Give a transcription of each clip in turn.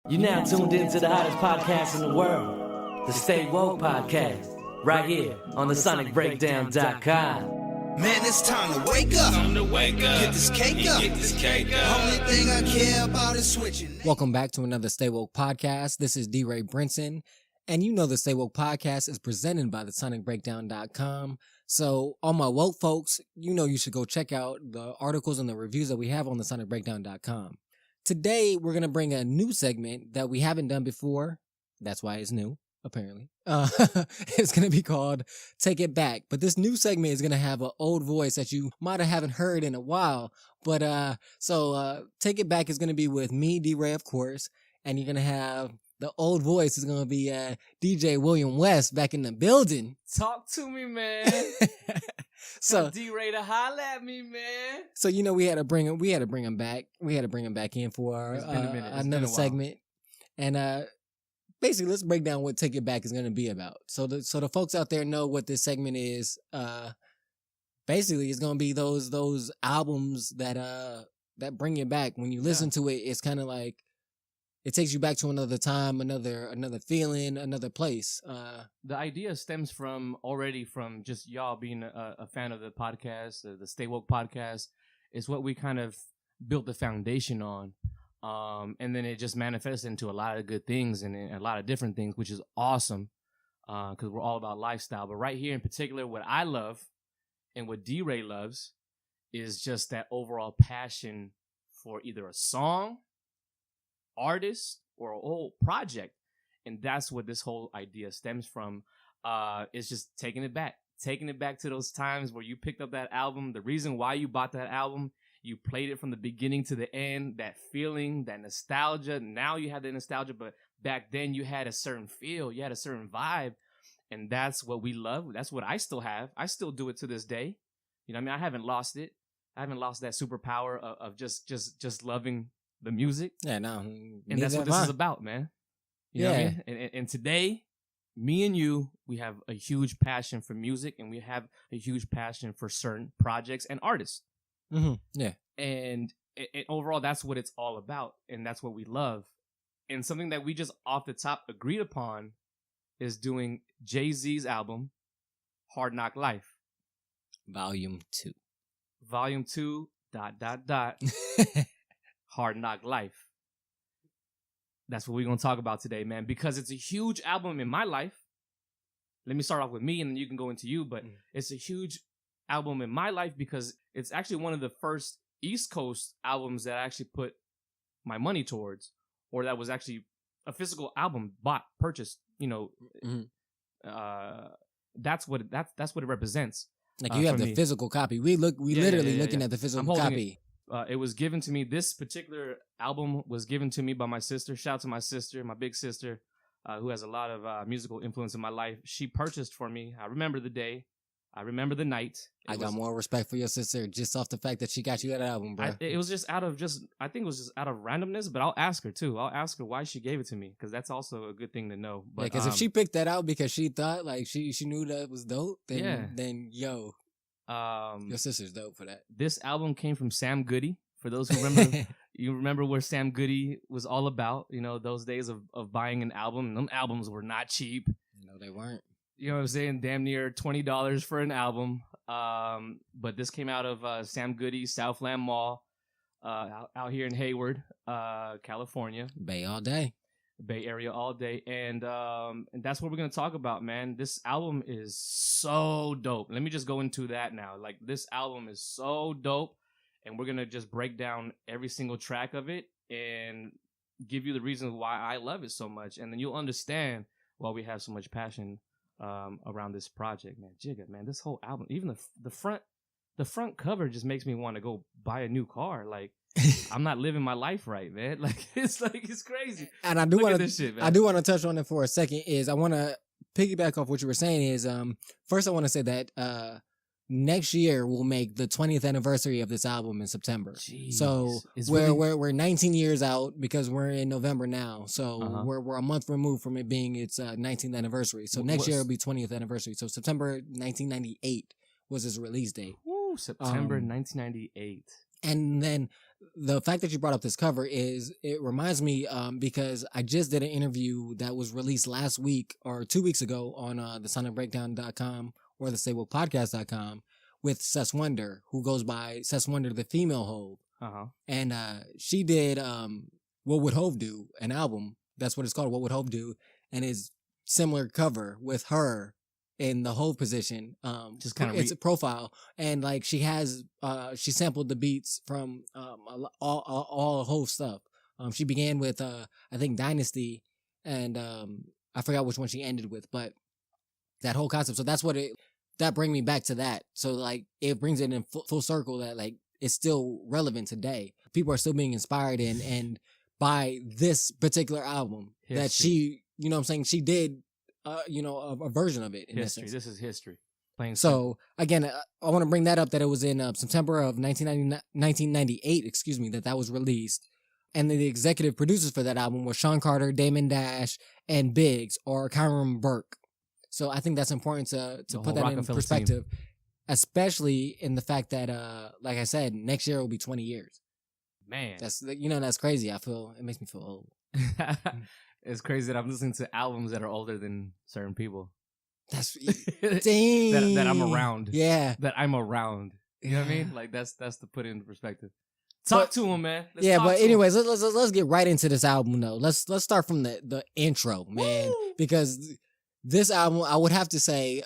You're now tuned into the hottest podcast in the world, the Stay Woke Podcast, right here on the SonicBreakdown.com. Man, it's time to wake up. Get this cake up. Only thing I care about is switching. Welcome back to another Stay Woke Podcast. This is D-Ray Brinson. And you know the Stay Woke Podcast is presented by the SonicBreakdown.com. So all my woke folks, you know you should go check out the articles and the reviews that we have on the SonicBreakdown.com. Today, we're going to bring a new segment that we haven't done before. That's why it's new, apparently. It's going to be called Take It Back. But this new segment is going to have an old voice that you might have haven't heard in a while. But so Take It Back is going to be with me, D-Ray, of course. And you're going to have the old voice is going to be DJ William West back in the building. Talk to me, man. So D-Ray to holla at me, man. So you know we had to bring him back. We had to bring him back in for another segment. And basically let's break down what Take It Back is going to be about. So the folks out there know what this segment is. Basically it's going to be those albums that bring you back. When you listen to it, it's kind of like it takes you back to another time, another feeling, another place. The idea stems from just y'all being a fan of the podcast, the Stay Woke Podcast. It's what we kind of built the foundation on. And then it just manifests into a lot of good things and a lot of different things, which is awesome because we're all about lifestyle. But right here in particular, what I love and what D-Ray loves is just that overall passion for either a song, artist, or a whole project. And that's what this whole idea stems from. It's just taking it back to those times where you picked up that album, the reason why you bought that album, you played it from the beginning to the end, that feeling, that nostalgia. Now you have the nostalgia, but back then you had a certain feel, you had a certain vibe, and that's what we love. That's what I still have. I still do it to this day. You know what I mean? I haven't lost it. I haven't lost that superpower of just loving the music. Yeah, no. And that's what this is about, man. You know what I mean? And today, me and you, we have a huge passion for music, and we have a huge passion for certain projects and artists. Mm-hmm. Yeah. And overall, that's what it's all about, and that's what we love. And something that we just off the top agreed upon is doing Jay-Z's album, Hard Knock Life. Volume 2. Volume 2, ... Hard Knock Life. That's what we're going to talk about today, man, because it's a huge album in my life. Let me start off with me and then you can go into you, but it's a huge album in my life because it's actually one of the first East Coast albums that I actually put my money towards, or that was actually a physical album purchased, you know. That's what it represents. Like you have the physical copy. We literally looking at the physical copy. It was given to me. This particular album was given to me by my sister. Shout out to my sister, my big sister, who has a lot of musical influence in my life. She purchased for me. I remember the day. I remember the night. I got more respect for your sister just off the fact that she got you that album, bro. It was just I think it was just out of randomness, but I'll ask her too. I'll ask her why she gave it to me, because that's also a good thing to know. But because if she picked that out because she thought like she knew that it was dope, then yo. Your sister's dope for that. This album came from Sam Goody. For those who remember, you remember where Sam Goody was all about. You know, those days of buying an album. Them albums were not cheap. No, they weren't. You know what I'm saying? Damn near $20 for an album. But this came out of Sam Goody's Southland Mall out here in Hayward, California. Bay all day. Bay Area all day, and that's what we're gonna talk about, man. This album is so dope. Let me just go into that now. Like, this album is so dope, and we're gonna just break down every single track of it and give you the reasons why I love it so much, and then you'll understand why we have so much passion around this project, man. Jigga, man, this whole album, even the front cover just makes me want to go buy a new car. Like, I'm not living my life right, man. It's crazy. And I do want to touch on it for a second. I want to piggyback off what you were saying. First I want to say that next year we'll make the 20th anniversary of this album in September. Jeez. So we're 19 years out because we're in November now. So we're a month removed from it being its 19th anniversary. So next year will be 20th anniversary. So September 1998 was his release date. September 1998. And then the fact that you brought up this cover it reminds me because I just did an interview that was released last week or 2 weeks ago on the sonicbreakdown.com or the staywokepodcast.com with Sess Wonder, who goes by Sess Wonder the Female Hove. Uh-huh. And she did What Would Hove Do, an album. That's what it's called, What Would Hove Do, and is similar cover with her in the Hove position. Just kind of it's a profile, and like she has she sampled the beats from all Hove stuff. She began with I think Dynasty, and I forgot which one she ended with, but that whole concept. So that's what that bring me back to that. So like it brings it in full circle that like it's still relevant today. People are still being inspired and by this particular album that she, you know what I'm saying, she did, a version of it in history. essence. This is history. Plain So again, I want to bring that up that it was in September of 1998, excuse me, that was released. And the executive producers for that album were Sean Carter, Damon Dash, and Biggs, or Kyron Burke. So I think that's important to put that in perspective, especially in the fact that, like I said, next year will be 20 years. Man, that's crazy. It makes me feel old. It's crazy that I'm listening to albums that are older than certain people. That's dang. that I'm around. Yeah, that I'm around. You know what I mean? Like that's to put it into perspective. Talk to him, man. But anyways, let's get right into this album though. Let's start from the intro, man, because this album, I would have to say,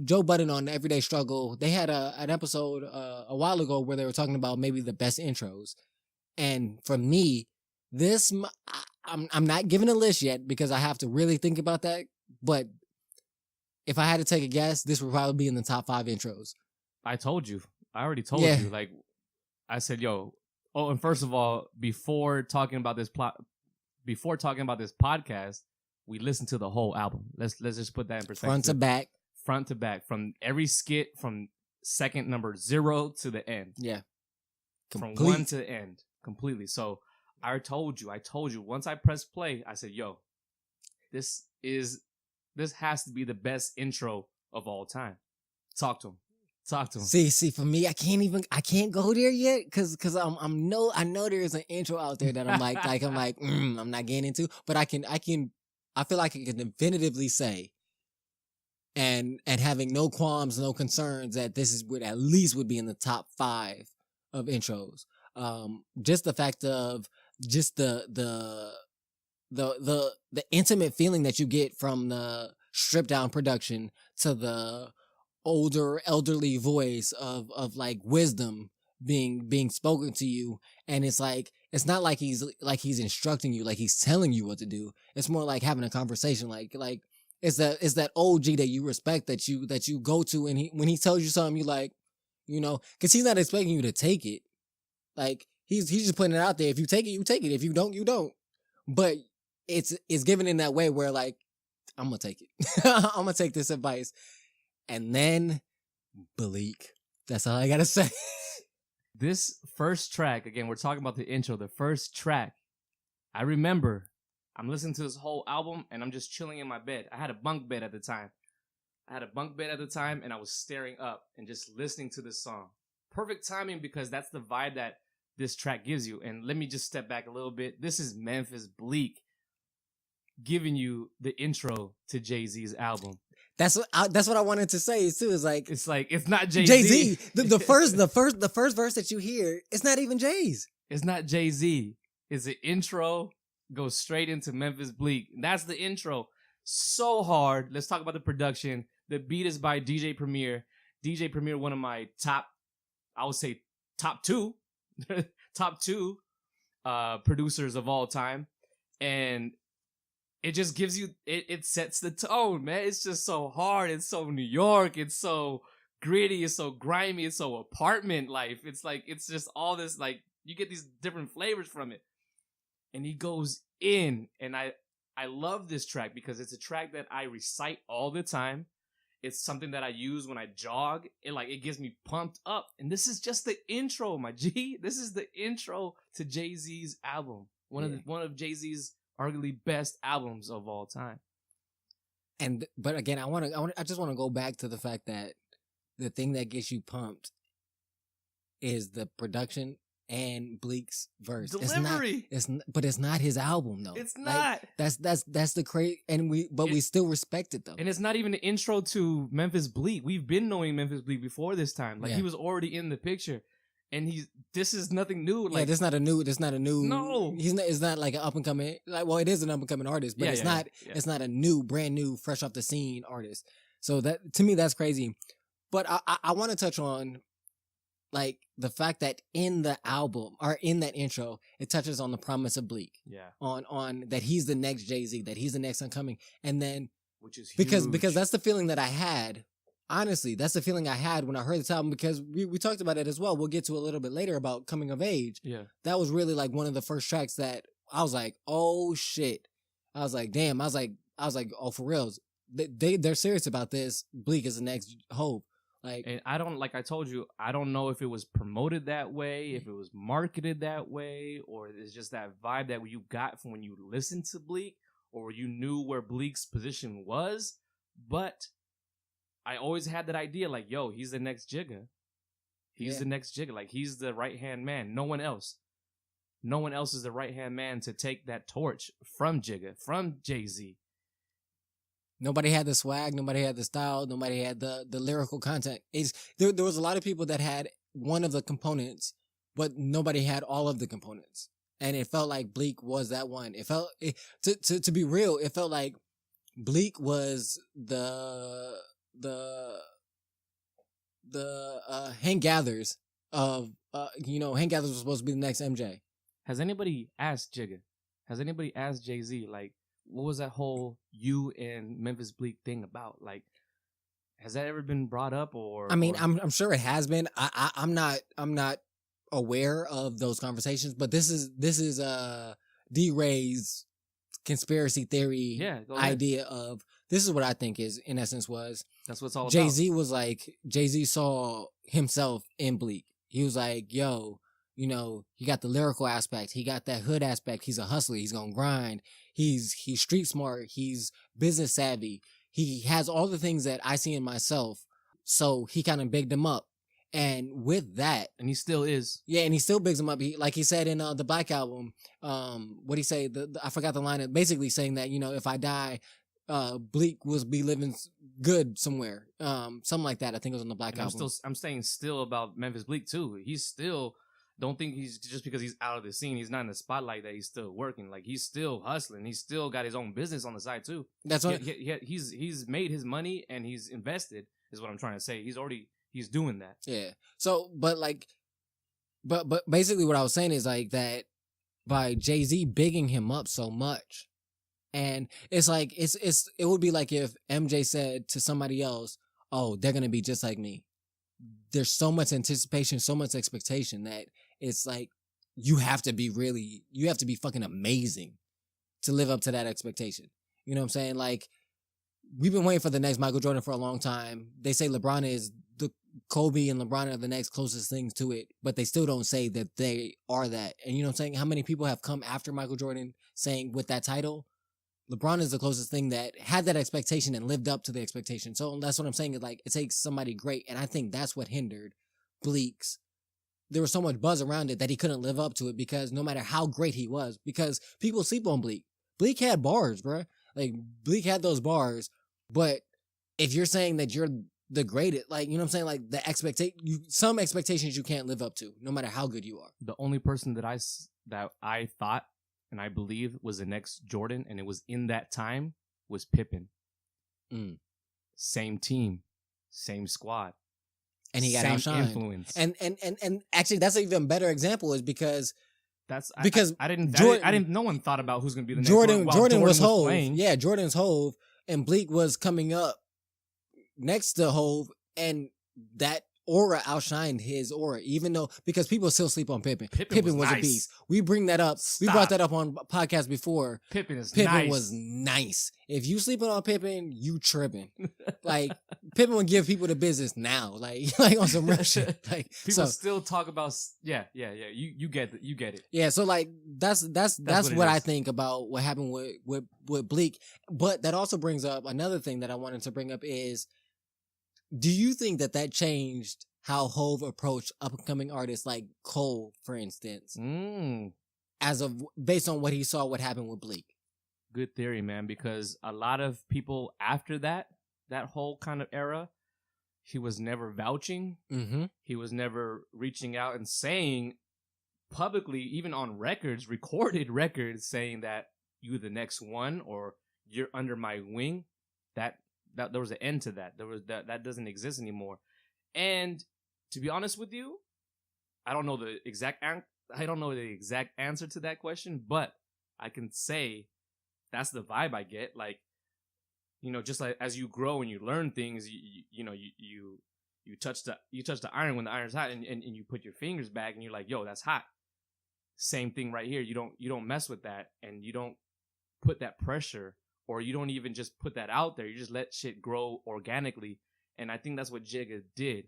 Joe Budden on Everyday Struggle, they had an episode a while ago where they were talking about maybe the best intros. And for me, I'm not giving a list yet because I have to really think about that. But if I had to take a guess, this would probably be in the top 5 intros. I told you. I already told you. Like, I said, yo. Oh, and first of all, before talking about this podcast, we listened to the whole album. Let's just put that in perspective. Front to back, from every skit, from second number 0 to the end. Yeah, from 1 to the end, completely. So I told you. Once I pressed play, I said, "Yo, this has to be the best intro of all time." Talk to him. See, for me, I can't go there yet, cause I know there's an intro out there that I'm I'm not getting into, but I feel like I can definitively say, and having no qualms, no concerns that this at least would be in the top 5 of intros. Just the fact of just the intimate feeling that you get from the stripped down production to the older elderly voice of like wisdom being spoken to you, and it's not like he's instructing you, like he's telling you what to do. It's more like having a conversation, like it's that OG that you respect, that you go to, and when he tells you something, you like, because he's not expecting you to take it. Like he's just putting it out there. If you take it, you take it. If you don't, you don't. But it's given in that way where like, I'm gonna take it. I'm gonna take this advice. And then Bleak. That's all I gotta say. This first track, again, we're talking about the intro. The first track, I remember I'm listening to this whole album and I'm just chilling in my bed. I had a bunk bed at the time. And I was staring up and just listening to this song. Perfect timing, because that's the vibe that this track gives you. And let me just step back a little bit. This is Memphis Bleak giving you the intro to Jay-Z's album. That's what I wanted to say too. It's not Jay-Z. Jay-Z. The first verse that you hear, it's not even Jay's. It's not Jay-Z. It's the intro, goes straight into Memphis Bleak. That's the intro. So hard. Let's talk about the production. The beat is by DJ Premier. DJ Premier, one of my top 2 producers of all time. And it just gives you, it sets the tone, man. It's just so hard. It's so New York. It's so gritty. It's so grimy. It's so apartment life. It's just all this, like, you get these different flavors from it. And he goes in, and I love this track because it's a track that I recite all the time. It's something that I use when I jog. It gets me pumped up. And this is just the intro, my G. This is the intro to Jay-Z's album. One of Jay-Z's arguably best albums of all time. But again, I just want to go back to the fact that the thing that gets you pumped is the production and Bleak's verse. Delivery. But it's not his album though. It's not. Like, that's the crazy, and we still respect it though. And it's not even the intro to Memphis Bleak. We've been knowing Memphis Bleak before this time. Like he was already in the picture, and this is nothing new. Like that's not a new. No, it's not like an up and coming. Like, well, it is an up and coming artist, but it's not. Yeah. It's not a brand new, fresh off the scene artist. So that to me, that's crazy. But I want to touch on, like, the fact that in the album or in that intro, it touches on the promise of Bleak. Yeah. On that he's the next Jay-Z, that he's the next Upcoming. And then, which is huge. Because that's the feeling that I had. Honestly, that's the feeling I had when I heard this album, because we talked about it as well. We'll get to a little bit later about Coming of Age. Yeah. That was really like one of the first tracks that I was like, oh shit. I was like, damn. I was like, oh, for reals. They're serious about this. Bleak is the next Hope. Like, and I told you, I don't know if it was promoted that way, if it was marketed that way, or it's just that vibe that you got from when you listened to Bleak, or you knew where Bleak's position was. But I always had that idea, like, yo, he's the next Jigga. He's the next Jigga. Like, he's the right-hand man. No one else. No one else is the right-hand man to take that torch from Jigga, from Jay-Z. Nobody had the swag. Nobody had the style. Nobody had the lyrical content. There was a lot of people that had one of the components, but nobody had all of the components. And it felt like Bleak was that one. It felt, to be real, it felt like Bleak was the Hank Gathers of, Hank Gathers was supposed to be the next MJ. Has anybody asked Jigga? Has anybody asked Jay-Z, like, what was that whole you and Memphis Bleak thing about? Like, has that ever been brought up? Or I mean, I'm sure it has been. I'm not aware of those conversations, but this is D-Ray's conspiracy theory idea of, this is what I think is, in essence, was that's what it's all about. Jay-Z saw himself in Bleak. He was like, yo, he got the lyrical aspect. He got that hood aspect. He's a hustler. He's gonna grind. He's street smart. He's business savvy. He has all the things that I see in myself. So he kind of bigged him up. And with that, and he still is. Yeah, and he still bigs him up. Like he said in the Black Album, what he say? I forgot the line. Basically saying that, if I die, Bleak will be living good somewhere. Something like that. I think it was on the Black Album. I'm saying still about Memphis Bleak too. He's still. Don't think he's just because he's out of the scene, he's not in the spotlight, that he's still working. Like, he's still hustling. He's still got his own business on the side too. That's what he's made his money and he's invested. Is what I'm trying to say. He's doing that. Yeah. So, but basically, what I was saying is like that by Jay-Z bigging him up so much, and it's like it would be like if MJ said to somebody else, "Oh, they're gonna be just like me." There's so much anticipation, so much expectation that it's like you have to be fucking amazing to live up to that expectation. You know what I'm saying? Like, we've been waiting for the next Michael Jordan for a long time. They say LeBron is the Kobe and LeBron are the next closest things to it, but they still don't say that they are that. And you know what I'm saying? How many people have come after Michael Jordan saying with that title, LeBron is the closest thing that had that expectation and lived up to the expectation. So that's what I'm saying, is like, it takes somebody great. And I think that's what hindered Bleak's. There was so much buzz around it that he couldn't live up to it, because no matter how great he was, because people sleep on Bleak. Bleak had bars, bro. Like, Bleak had those bars. But if you're saying that you're the greatest, like, you know what I'm saying? Like, some expectations you can't live up to, no matter how good you are. The only person that I thought and I believe was the next Jordan, and it was in that time, was Pippen. Same team, same squad, and he got outshined. Influence. And actually, that's an even better example, is because I didn't. No one thought about who's going to be the next Jordan was Hove. Yeah, Jordan's Hove, and Bleak was coming up next to Hove, and that aura outshined his aura, even though, because people still sleep on Pippen. Pippen was nice. A beast. We bring that up. Stop. We brought that up on podcast before. Pippen was nice. If you sleeping on Pippen, you tripping. Like, Pippen would give people the business now, like on some real shit. Like, people still talk about. Yeah. You get it. Yeah. So like that's what I think about what happened with Bleak. But that also brings up another thing that I wanted to bring up is, do you think that changed how Hove approached up-and-coming artists like Cole, for instance, based on what he saw what happened with Bleak. Good theory, man, because a lot of people after that whole kind of era, he was never vouching. Mm-hmm. He was never reaching out and saying publicly, even on records, recorded records, saying that you the next one or you're under my wing. That there was an end to that. That doesn't exist anymore. And to be honest with you, I don't know the exact answer to that question, but I can say that's the vibe I get. Like, you know, just like as you grow and you learn things, you touch the iron when the iron's hot, and you put your fingers back and you're like, yo, that's hot. Same thing right here. You don't mess with that, and you don't put that pressure, or you don't even just put that out there. You just let shit grow organically. And I think that's what Jigga did,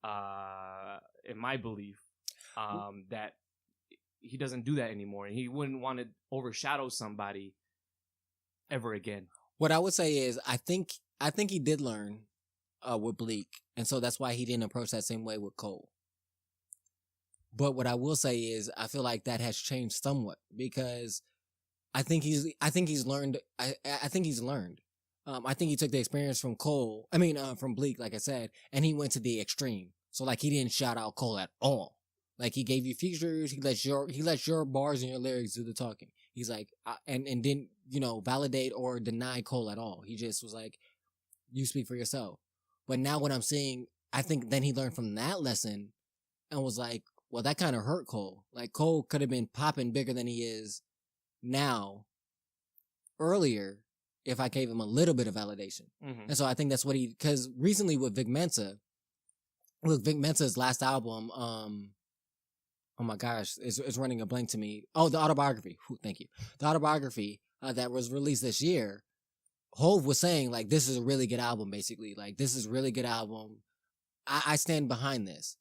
in my belief, that he doesn't do that anymore, and he wouldn't want to overshadow somebody ever again. What I would say is, I think he did learn with Bleak, and so that's why he didn't approach that same way with Cole. But what I will say is, I feel like that has changed somewhat, because I think he's learned. I think he's learned. I think he took the experience from from Bleak, like I said, and he went to the extreme. So like, he didn't shout out Cole at all. Like, he gave you features. He lets your bars and your lyrics do the talking. He's like, and didn't, validate or deny Cole at all. He just was like, you speak for yourself. But now what I'm seeing, I think then he learned from that lesson and was like, well, that kind of hurt Cole. Like, Cole could have been popping bigger than he is now earlier if I gave him a little bit of validation. Mm-hmm. And so I think that's what because recently with Vic Mensa's last album, oh my gosh, it's running a blank to me. Oh, the autobiography. Thank you. The autobiography that was released this year. Hove was saying, like, this is a really good album, basically. Like, this is a really good album. I stand behind this.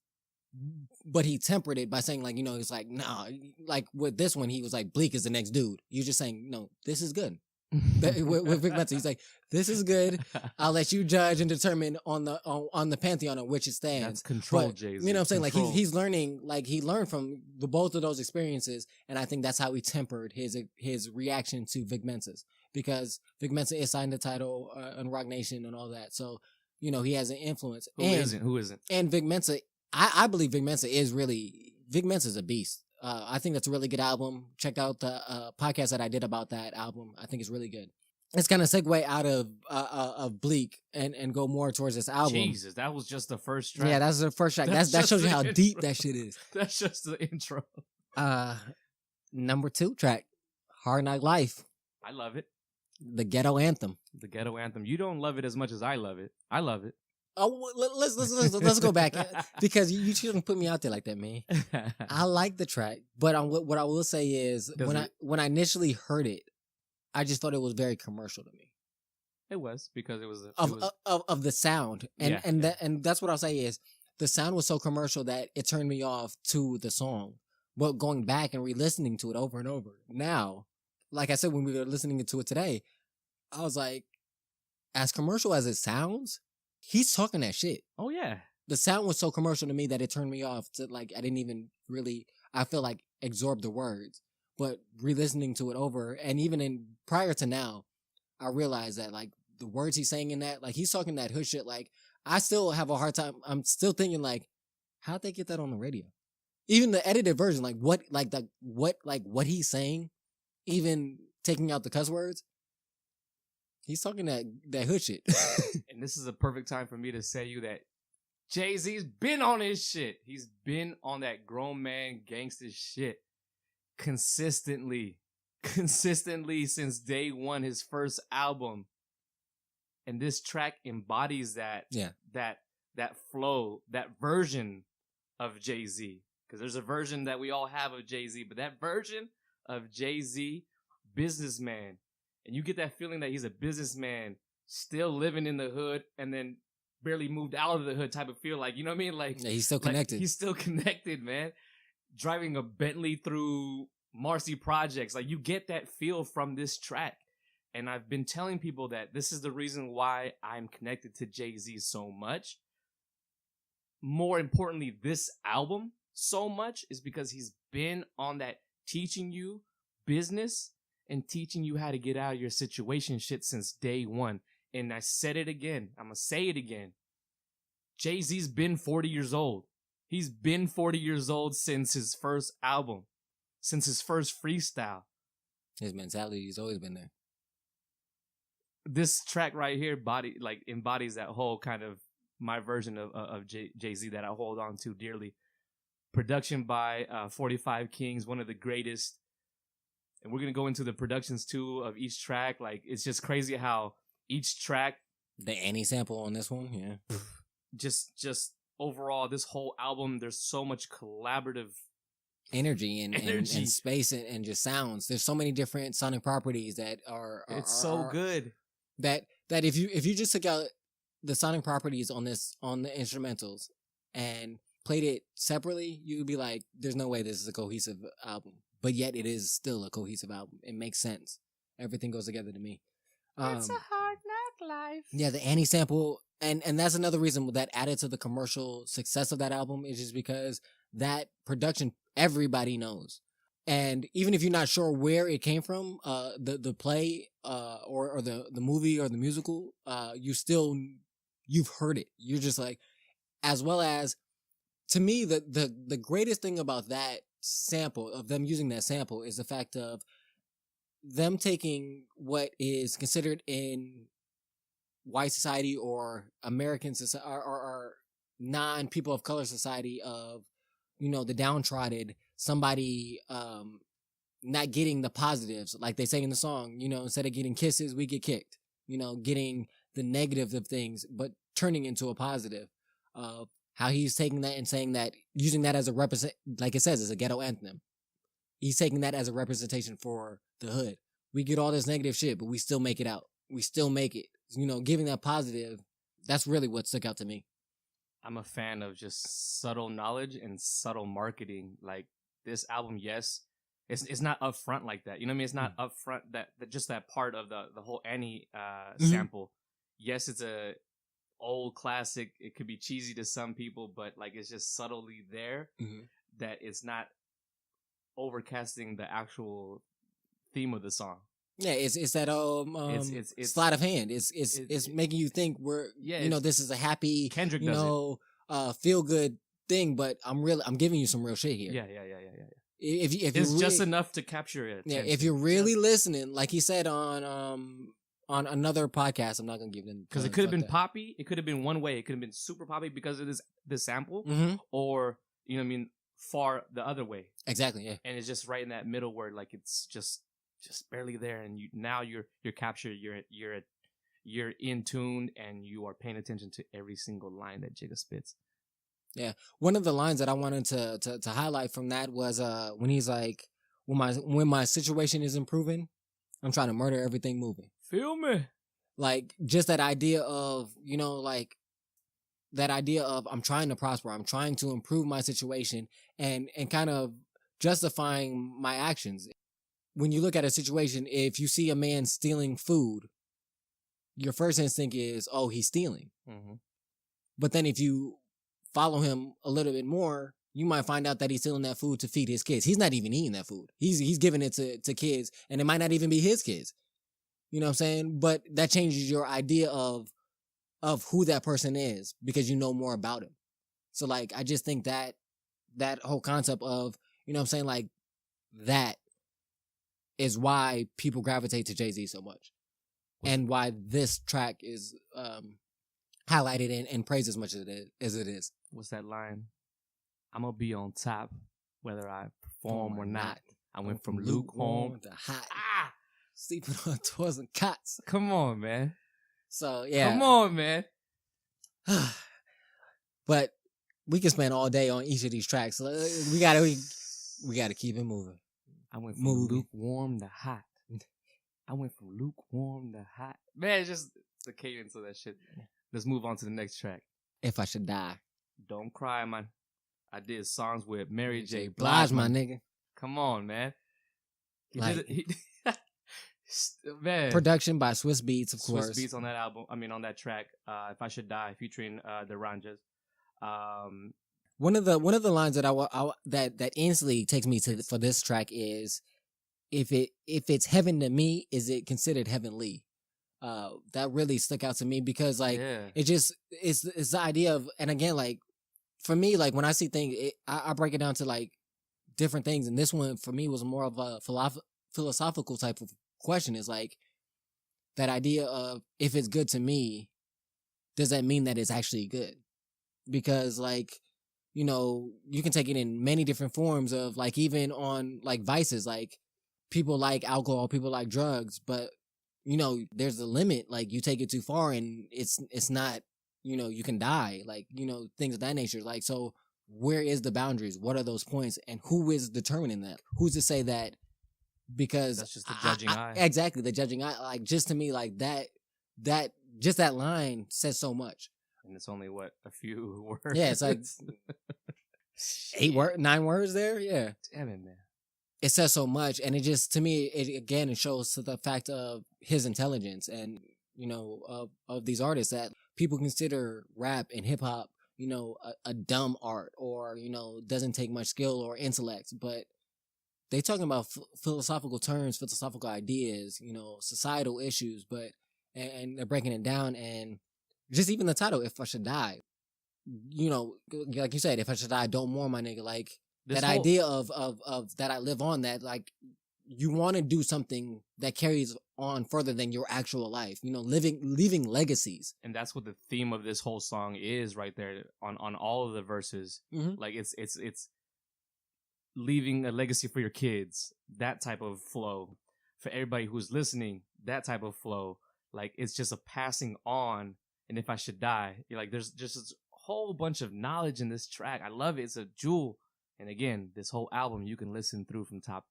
But he tempered it by saying, like, he's like, nah, like with this one, he was like, Bleak is the next dude. You're just saying, no, this is good. with Vic Mensa, he's like, this is good. I'll let you judge and determine on the pantheon on which it stands. That's control, Jay-Z. You know what I'm saying? Control. Like, he's learning, like, he learned from both of those experiences, and I think that's how he tempered his reaction to Vic Mensa's, because Vic Mensa is signed the title on Rock Nation and all that, so he has an influence. Who isn't? And Vic Mensa, I believe Vic Mensa is a beast. I think that's a really good album. Check out the podcast that I did about that album. I think it's really good. Let's kind of segue out of Bleak and go more towards this album. Jesus, that was just the first track. Yeah, that's the first track. That shows you how deep that shit is. That's just the intro. Number 2 track, Hard Knock Life. I love it. The ghetto anthem. The ghetto anthem. You don't love it as much as I love it. I love it. Oh, let's go back, because you shouldn't put me out there like that, man. I like the track, but what I will say is, when I initially heard it, I just thought it was very commercial to me. It was, because it was of the sound, and that's what I'll say is, the sound was so commercial that it turned me off to the song. But going back and re-listening to it over and over now, like I said when we were listening to it today, I was like, as commercial as it sounds, he's talking that shit. Oh, yeah. The sound was so commercial to me that it turned me off to, like, I didn't even really, I feel like, absorb the words. But re-listening to it over, and even prior to now, I realized that, like, the words he's saying in that, like, he's talking that hood shit, like, I still have a hard time, I'm still thinking, like, how'd they get that on the radio? Even the edited version, like, what he's saying, even taking out the cuss words, he's talking that hood shit. And this is a perfect time for me to say you that Jay-Z's been on his shit. He's been on that grown man gangster shit consistently since day one, his first album. And this track embodies that, that flow, that version of Jay-Z. Because there's a version that we all have of Jay-Z, but that version of Jay-Z, businessman. And you get that feeling that he's a businessman, still living in the hood, and then barely moved out of the hood type of feel. Like, you know what I mean? Like, yeah, he's still connected. He's still connected, man. Driving a Bentley through Marcy Projects. Like, you get that feel from this track. And I've been telling people that this is the reason why I'm connected to Jay-Z so much. more importantly, this album so much is because he's been on that teaching you business and teaching you how to get out of your situation shit since day one. And I said it again. I'm going to say it again. Jay-Z's been 40 years old. He's been 40 years old since his first album, since his first freestyle. His mentality's always been there. This track right here embodies that whole kind of my version of Jay-Z that I hold on to dearly. Production by 45 Kings, one of the greatest. And we're going to go into the productions too of each track. Like, it's just crazy how each track. The Annie sample on this one, yeah. Just overall, this whole album, there's so much collaborative energy and space and just sounds. There's so many different sonic properties that are it's so good. That if you just took out the sonic properties on the instrumentals and played it separately, you'd be like, there's no way this is a cohesive album. But yet it is still a cohesive album. It makes sense. Everything goes together to me. It's a hard knock life. Yeah, the Annie sample, and that's another reason that added to the commercial success of that album is just because that production everybody knows. And even if you're not sure where it came from, the play or the movie or the musical, you've heard it. You're just like, as well as, to me, the greatest thing about that sample, of them using that sample, is the fact of them taking what is considered in white society or American society or non-people of color society of, the downtrodden, somebody not getting the positives, like they say in the song, instead of getting kisses, we get kicked, getting the negative of things, but turning into a positive. How he's taking that and saying that, using that as a like it says, it's a ghetto anthem. He's taking that as a representation for the hood. We get all this negative shit, but we still make it out. We still make it. Giving that positive, that's really what stuck out to me. I'm a fan of just subtle knowledge and subtle marketing. Like, this album, yes, it's not upfront like that. You know what I mean? It's not upfront that just that part of the whole Annie sample. Yes, it's a old classic. It could be cheesy to some people, but like, it's just subtly there that it's not overcasting the actual theme of the song. Yeah, it's that it's sleight of hand. It's making you think this is a happy Kendrick feel good thing, but I'm giving you some real shit here. Yeah. If it's really, just enough to capture it. Yeah, if you're really listening, like he said on another podcast, I'm not gonna give them, because it could have been poppy. It could have been one way. It could have been super poppy because of this sample, or far the other way. Exactly. Yeah. And it's just right in that middle where like it's just barely there, and you're captured. You're in tune, and you are paying attention to every single line that Jigga spits. Yeah, one of the lines that I wanted to highlight from that was when he's like, when my situation is improving, I'm trying to murder everything moving. Feel me? Like, just that idea of, that idea of I'm trying to prosper, I'm trying to improve my situation, and kind of justifying my actions. When you look at a situation, if you see a man stealing food, your first instinct is, oh, he's stealing. But then if you follow him a little bit more, you might find out that he's stealing that food to feed his kids. He's not even eating that food. He's giving it to kids, and it might not even be his kids. You know what I'm saying? But that changes your idea of who that person is, because you know more about him. So like, I just think that whole concept of, like, that is why people gravitate to Jay-Z so much, and why this track is highlighted and praised as much as it is. What's that line? I'm gonna be on top whether I perform or not. I went from lukewarm to hot. Sleeping on tours and cots. Come on, man. So yeah, come on, man. But we can spend all day on each of these tracks. So we gotta keep it moving. I went from lukewarm to hot. I went from lukewarm to hot. Man, it's just the cadence of that shit. Let's move on to the next track. If I Should Die. Don't cry, man. I did songs with Mary J. Blige, my nigga. Come on, man. Man. Production by Swiss Beats, of course. Swiss Beats on that album. On that track. If I Should Die, featuring the Ranjas. One of the lines that that instantly takes me to for this track is, if it's heaven to me, is it considered heavenly? That really stuck out to me because like it's the idea of, and again, like for me, like when I see things, I break it down to like different things, and this one for me was more of a philosophical type of question. Is like that idea of, if it's good to me, does that mean that it's actually good? Because like, you know, you can take it in many different forms of like, even on like vices, like people like alcohol, people like drugs, but you know, there's a limit. Like you take it too far and it's not, you know, you can die, like, you know, things of that nature. Like, so where is the boundaries? What are those points? And who is determining that? Who's to say that? Because that's just the judging eye. Exactly. The judging eye. Like, just to me, like that just that line says so much. And it's only what, a few words. Yeah. It's like 9 words there. Yeah. Damn it, man. It says so much, and it just, to me, it shows to the fact of his intelligence, and you know, of these artists that people consider rap and hip hop, you know, a dumb art, or you know, doesn't take much skill or intellect, but they talking about philosophical terms, philosophical ideas, you know, societal issues, but and they're breaking it down, and just even the title, "If I Should Die," you know, like you said, if I should die, don't mourn, my nigga, like. That idea of that I live on, that like you want to do something that carries on further than your actual life, you know, leaving legacies. And that's what the theme of this whole song is right there on all of the verses. Mm-hmm. Like it's leaving a legacy for your kids, that type of flow. For everybody who's listening, that type of flow. Like it's just a passing on. And if I should die, you're like, there's just a whole bunch of knowledge in this track. I love it. It's a jewel. And again, this whole album you can listen through from top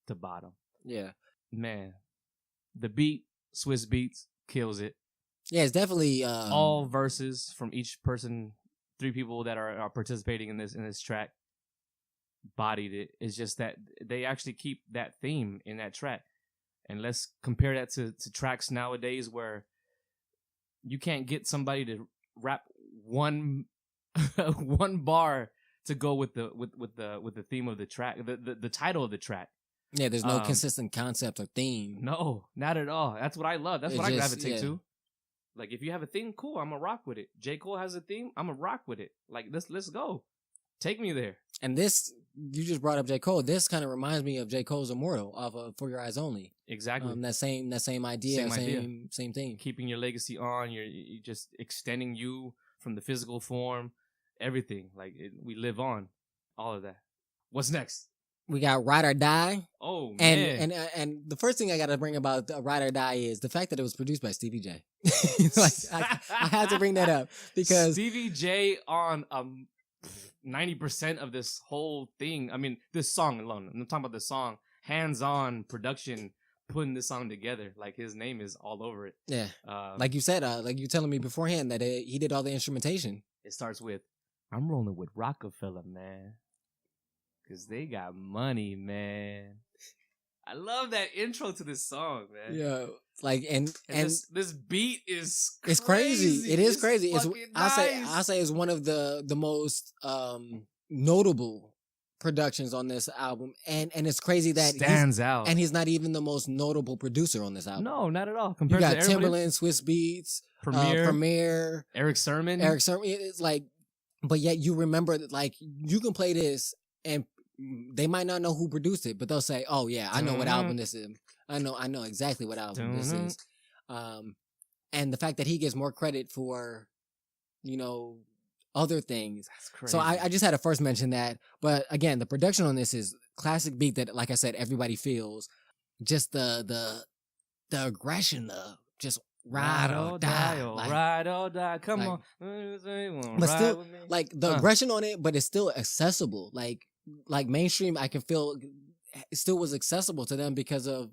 to bottom. Yeah. Man, the beat, Swiss Beats, kills it. Yeah, it's definitely all verses from each person, 3 people that are participating in this track bodied it. It's just that they actually keep that theme in that track. And let's compare that to tracks nowadays where you can't get somebody to rap one bar to go with the theme of the track, the title of the track. Yeah, there's no consistent concept or theme. No, not at all. That's what I love. That's what I gravitate to. Like, if you have a theme, cool, I'm gonna rock with it. J. Cole has a theme, I'm gonna rock with it. Like, let's go. Take me there. And this, you just brought up J. Cole. This kind of reminds me of J. Cole's Immortal off of For Your Eyes Only. Exactly. That same idea, same thing. Keeping your legacy on, you're just extending you from the physical form. Everything, like we live on, all of that. What's next? We got Ride or Die. Oh man! And the first thing I got to bring about Ride or Die is the fact that it was produced by Stevie J. Like I had to bring that up because Stevie J on 90% of this whole thing. I mean, this song alone. I'm talking about the song, hands-on production, putting this song together. Like his name is all over it. Yeah. Like you said, like you telling me beforehand that he did all the instrumentation. It starts with, I'm rolling with Rockefeller, man. Because they got money, man. I love that intro to this song, man. Yeah. Like, and this beat is crazy. It's crazy. It is crazy. It's nice. I say it's one of the most notable productions on this album. And it's crazy that stands out. And he's not even the most notable producer on this album. No, not at all. Compared you got to Timbaland, Swiss Beats, Premier, Eric Sermon. It's like, but yet you remember that, like, you can play this and they might not know who produced it, but they'll say, "Oh yeah, I know what album this is. I know exactly what album this is." And the fact that he gets more credit for, you know, other things. That's crazy. So I just had to first mention that. But again, the production on this is classic beat that, like I said, everybody feels. Just the aggression of just ride or die. Ride or die. Come on. But still, like the aggression on it, but it's still accessible. Like mainstream, I can feel it still was accessible to them because of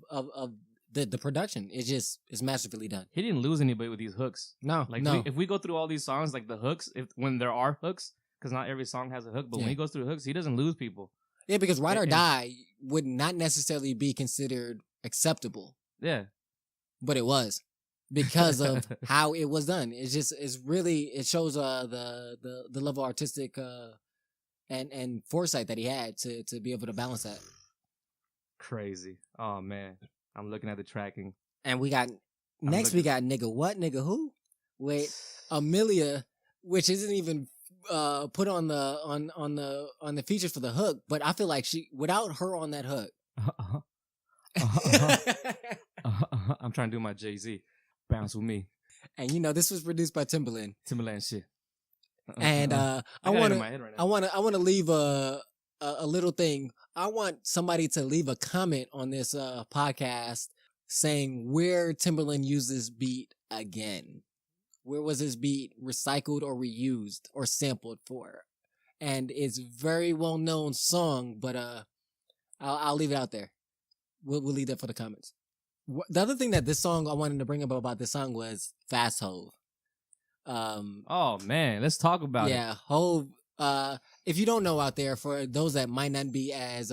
the production. It's masterfully done. He didn't lose anybody with these hooks. No, like no. If we go through all these songs, like the hooks, when there are hooks, because not every song has a hook, but when he goes through hooks, he doesn't lose people. Yeah, because Ride or Die would not necessarily be considered acceptable. Yeah. But it was. because of how it was done. It's really it shows the level of artistic and foresight that he had to be able to balance that. Crazy. Oh man, I'm looking at the tracking. And we got we got nigga what nigga who with Amelia, which isn't even put on the features for the hook, but I feel like without her on that hook. I'm trying to do my Jay-Z. Bounce with me. And this was produced by Timbaland. Timbaland shit. And I want to leave a little thing. I want somebody to leave a comment on this podcast saying where Timbaland used this beat again. Where was this beat recycled or reused or sampled for? And it's a very well known song, but I'll leave it out there. We'll leave that for the comments. The other thing that this song I wanted to bring up about this song was Fast Hove. Oh man, let's talk about it. Yeah, Hove. If you don't know out there, for those that might not be as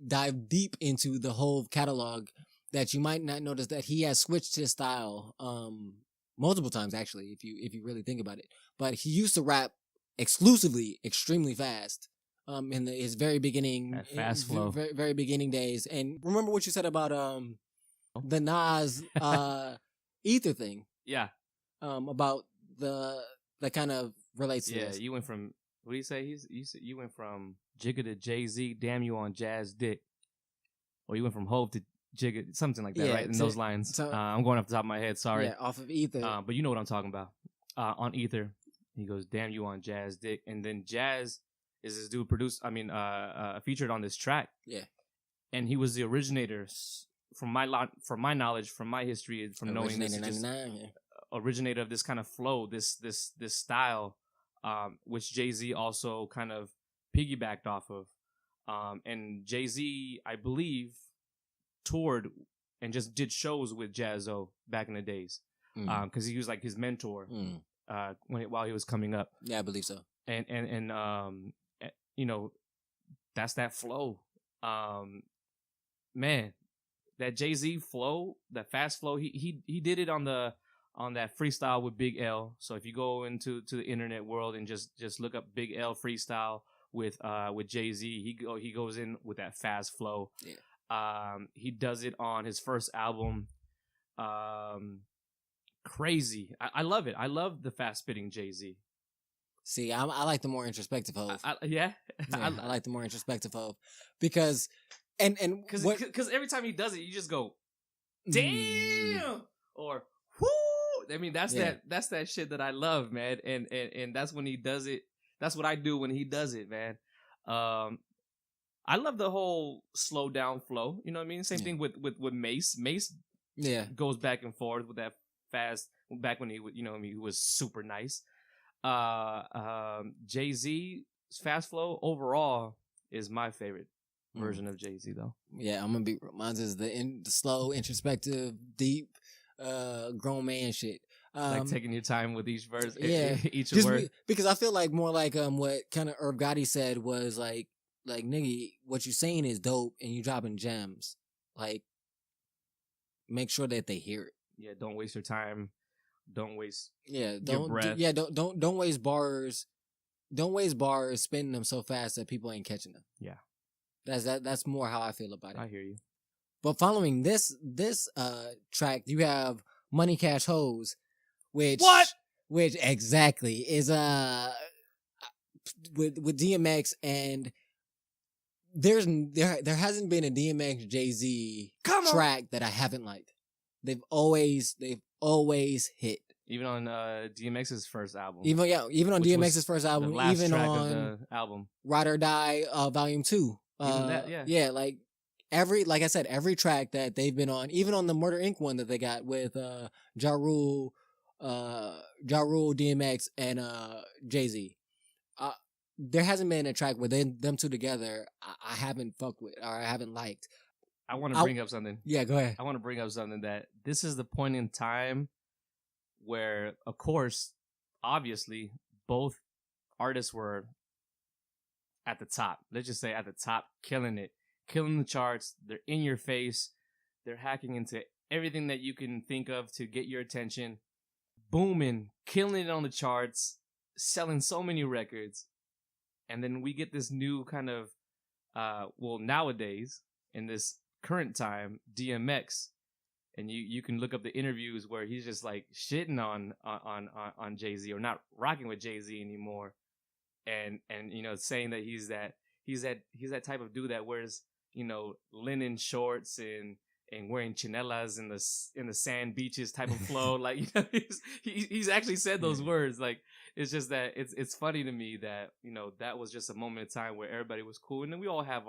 dive deep into the Hove catalog, that you might not notice that he has switched his style multiple times actually, if you really think about it. But he used to rap exclusively extremely fast. In his very beginning, that fast flow, very beginning days. And remember what you said about the Nas Ether thing. Yeah. About that kind of relates to this. You went from, what do you say? You went from Jigga to Jay-Z, damn you on Jazz Dick. Or you went from Hove to Jigga, something like that, right? In those lines. So, I'm going off the top of my head, sorry. Yeah, off of Ether. But you know what I'm talking about. On Ether, he goes, damn you on Jazz Dick. And then Jazz is this dude featured on this track. Yeah. And he was the originator, from my knowledge, from my history, from knowing this, originator of this kind of flow, this style, which Jay-Z also kind of piggybacked off of. And Jay-Z, I believe, toured and just did shows with Jaz-O back in the days. Because he was like his mentor while he was coming up. Yeah, I believe so. And that's that flow. Man, that Jay-Z flow, that fast flow, he did it on that freestyle with Big L. So if you go into the internet world and just look up Big L freestyle with Jay-Z, he goes in with that fast flow. Yeah. He does it on his first album. Crazy. I love it. I love the fast spitting Jay-Z. See, I like the more introspective Hove. Yeah, I like the more introspective Hove because because every time he does it, you just go, damn, or whoo. I mean, that's that shit that I love, man. And that's when he does it. That's what I do when he does it, man. I love the whole slow down flow. You know what I mean? Same thing with Mace. Mace, goes back and forth with that fast. Back when he was super nice. Jay-Z's fast flow overall is my favorite version of Jay-Z, though. Yeah, I'm gonna be mine is the slow, introspective, deep, grown man shit. Like taking your time with each verse, each just word. Because I feel like more like what kind of Irv Gotti said was like nigga, what you saying is dope, and you dropping gems. Like, make sure that they hear it. Yeah, don't waste your time. Don't waste your breath. Don't waste bars. Don't waste bars spinning them so fast that people ain't catching them. Yeah. That's more how I feel about it. I hear you. But following this track, you have Money Cash Hoes, which exactly is with DMX, and there hasn't been a DMX Jay-Z track that I haven't liked. They've always hit. Even on DMX's first album. Even on DMX's first album. The last even track on of the album. Ride or Die Volume 2. Even that, yeah. Yeah, like I said, every track that they've been on, even on the Murder Inc. one that they got with Ja Rule, DMX, and Jay-Z. There hasn't been a track where them two together I haven't fucked with or I haven't liked. I want to bring up something. Yeah, go ahead. I want to bring up something that this is the point in time where, of course, obviously, both artists were at the top. Let's just say at the top, killing it, killing the charts. They're in your face. They're hacking into everything that you can think of to get your attention, booming, killing it on the charts, selling so many records. And then we get this new kind of, nowadays, in this current time, DMX. And you can look up the interviews where he's just like shitting on Jay-Z, or not rocking with Jay-Z anymore. And saying that he's that type of dude that wears, linen shorts and wearing chinelas in the sand beaches type of flow. Like, he's actually said those words. Like, it's just that it's funny to me that, that was just a moment in time where everybody was cool. And then we all have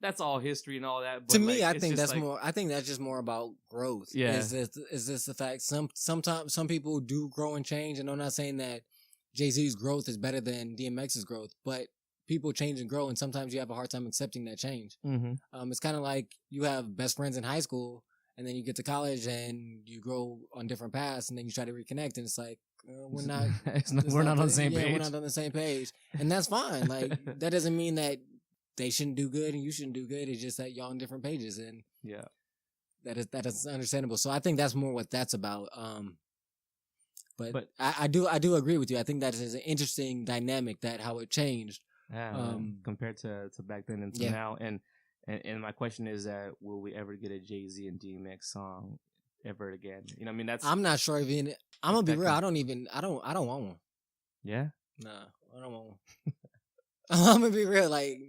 that's all history and all that. But to me, I think that's more. I think that's just more about growth. Yeah, is this the fact? Sometimes some people do grow and change, and I'm not saying that Jay-Z's growth is better than DMX's growth, but people change and grow, and sometimes you have a hard time accepting that change. Mm-hmm. It's kind of like you have best friends in high school, and then you get to college and you grow on different paths, and then you try to reconnect, and it's like we're not on the same page. We're not on the same page, and that's fine. Like, that doesn't mean that they shouldn't do good and you shouldn't do good. It's just that y'all on different pages, and yeah, that is understandable. So I think that's more what that's about. But I do agree with you. I think that is an interesting dynamic, that how it changed. Yeah, compared to back then and to now. And my question is that will we ever get a Jay-Z and DMX song ever again? That's. I'm not sure even. I'm gonna be real. I don't want one. Yeah. Nah, I don't want one. I'm gonna be real. Like,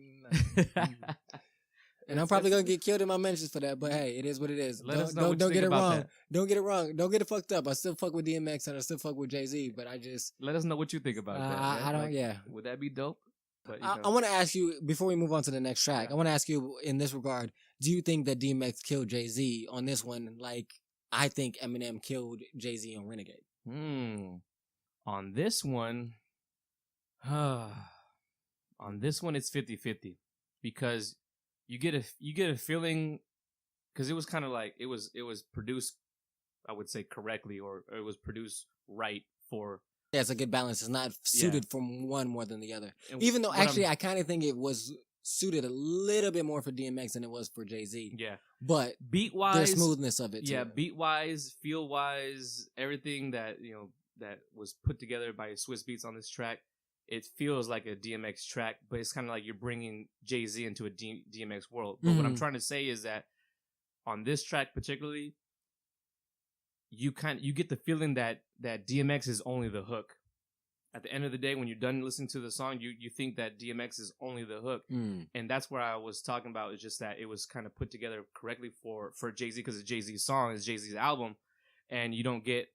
and I'm probably gonna get killed in my mentions for that. But hey, it is what it is. Don't get it wrong. That. Don't get it wrong. Don't get it fucked up. I still fuck with DMX and I still fuck with Jay-Z. But I just let us know what you think about that. I don't. Yeah. Would that be dope? But, I want to ask you, before we move on to the next track, I want to ask you in this regard, do you think that DMX killed Jay-Z on this one like I think Eminem killed Jay-Z on Renegade? On this one, it's 50-50 because you get a feeling, because it was kind of like it was produced, I would say, correctly, or it was produced right for. Yeah, it's a good balance. It's not suited for one more than the other. Even though, actually, I kind of think it was suited a little bit more for DMX than it was for Jay-Z. Yeah. But beat-wise, the smoothness of it, too. Yeah, beat-wise, feel-wise, everything that, that was put together by Swiss Beats on this track, it feels like a DMX track, but it's kind of like you're bringing Jay-Z into a DMX world. But what I'm trying to say is that on this track particularly, you get the feeling that DMX is only the hook. At the end of the day, when you're done listening to the song, you think that DMX is only the hook. And that's where I was talking about. It's just that it was kind of put together correctly for Jay-Z, because it's Jay-Z's song, it's Jay-Z's album, and you don't get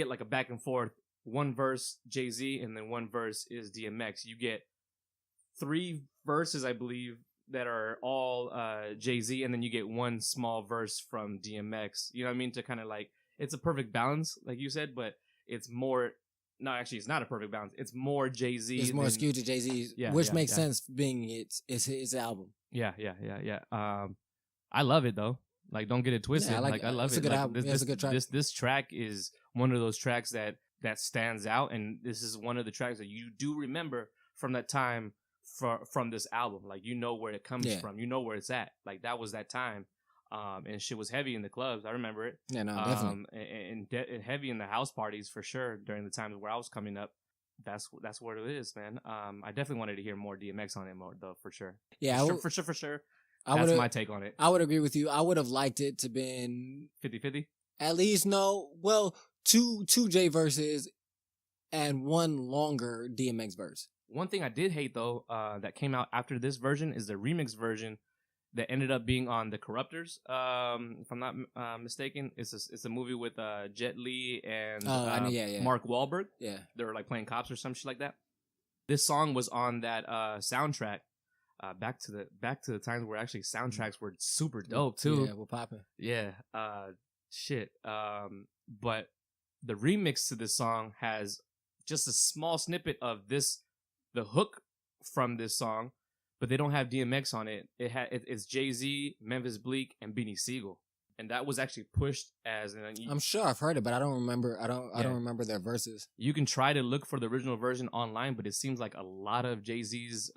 like a back and forth. One verse Jay-Z and then one verse is DMX. You get 3 verses, I believe, that are all Jay-Z, and then you get one small verse from DMX. You know what I mean? To kind of like, it's a perfect balance, like you said, but it's more. No, actually, it's not a perfect balance. It's more Jay-Z. It's more skewed to Jay-Z, which makes sense, being it's his album. Yeah. I love it though. Like, don't get it twisted. Yeah, I love it. It's a good album. It's a good track. This track is one of those tracks that stands out, and this is one of the tracks that you do remember from that time, from this album. Like, you know where it comes from. You know where it's at. Like, that was that time. And shit was heavy in the clubs. I remember it. Yeah, no, definitely. And heavy in the house parties for sure during the times where I was coming up. That's what it is, man. I definitely wanted to hear more DMX on it more though, for sure. Yeah, for sure. That's my take on it. I would agree with you. I would have liked it to been 50-50. At least two J verses and one longer DMX verse. One thing I did hate though, that came out after this version is the remix version that ended up being on The Corruptors. If I'm not mistaken, it's a movie with Jet Li and Mark Wahlberg. Yeah, they were like playing cops or some shit like that. This song was on that soundtrack. Back to the times where actually soundtracks were super dope too. Yeah, we're popping. Yeah, shit. But the remix to this song has just a small snippet of the hook from this song, but they don't have DMX on it. It's Jay-Z, Memphis Bleak, and Beanie Siegel. and that was actually pushed as. I'm sure I've heard it, but I don't remember. I don't remember their verses. You can try to look for the original version online, but it seems like a lot of Jay-Z's.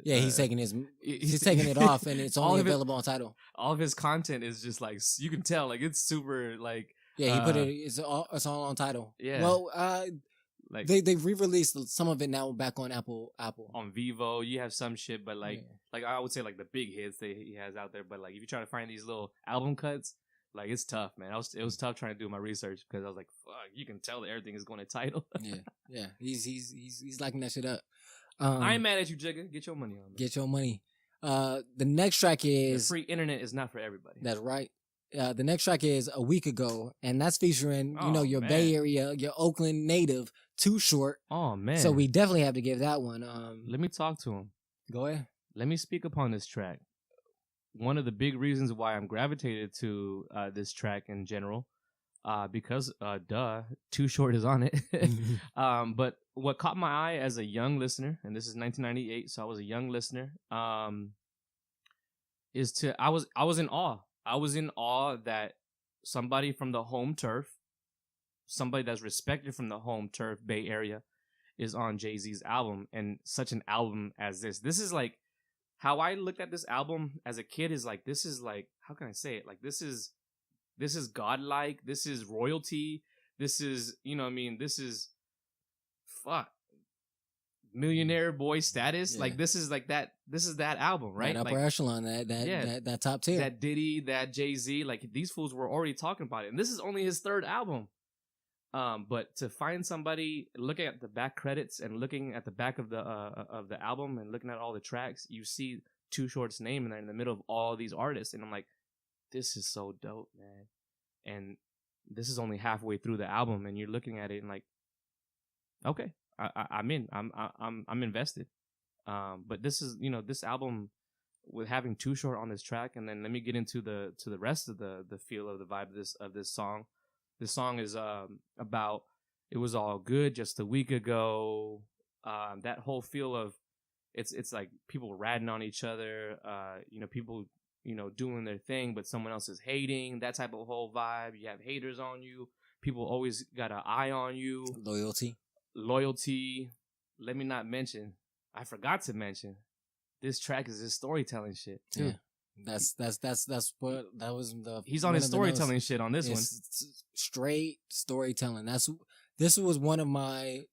He's taking he's taking it off, and it's only available on Tidal. All of his content is just like you can tell, like it's super like. Yeah, he put it. It's all on Tidal. Yeah. Well, like they re-released some of it now back on Apple. On Vivo, you have some shit, but like I would say like the big hits that he has out there. But like if you try to find these little album cuts, like it's tough, man. It was tough trying to do my research because I was like, fuck, you can tell that everything is going to Tidal. yeah. He's liking that shit up. I ain't mad at you, Jigga. Get your money on. Man. Get your money. The next track is the free internet is not for everybody. That's right. The next track is A Week Ago, and that's featuring, your Bay Area, your Oakland native, Too Short. Oh, man. So we definitely have to give that one. Let me talk to him. Go ahead. Let me speak upon this track. One of the big reasons why I'm gravitated to this track in general, because, Too Short is on it. But what caught my eye as a young listener, and this is 1998, so I was a young listener, I was in awe. I was in awe that somebody from the home turf, somebody that's respected from the home turf Bay Area, is on Jay-Z's album, and such an album as this. This is like how I looked at this album as a kid. Is like, this is like, how can I say it? Like this is godlike. This is royalty. This is, this is millionaire boy status. Like this is like that. This is that album, right? That upper echelon, that top tier. That Diddy, that Jay-Z, like these fools were already talking about it, and this is only his third album. But to find somebody looking at the back credits and looking at the back of the album and looking at all the tracks, you see Too Short's name in there in the middle of all these artists, and I'm like, this is so dope, man. And this is only halfway through the album, and you're looking at it and like, okay. I'm in. I'm invested. But this is, this album with having Too Short on this track, and then let me get into the rest of the feel of the vibe of this song. This song is about it was all good just a week ago. That whole feel of it's like people ratting on each other. People doing their thing, but someone else is hating. That type of whole vibe. You have haters on you. People always got an eye on you. Loyalty. Let me not mention. I forgot to mention. This track is his storytelling shit too. Yeah. That's what that was the. He's on his storytelling shit on this one. Straight storytelling. This was one of my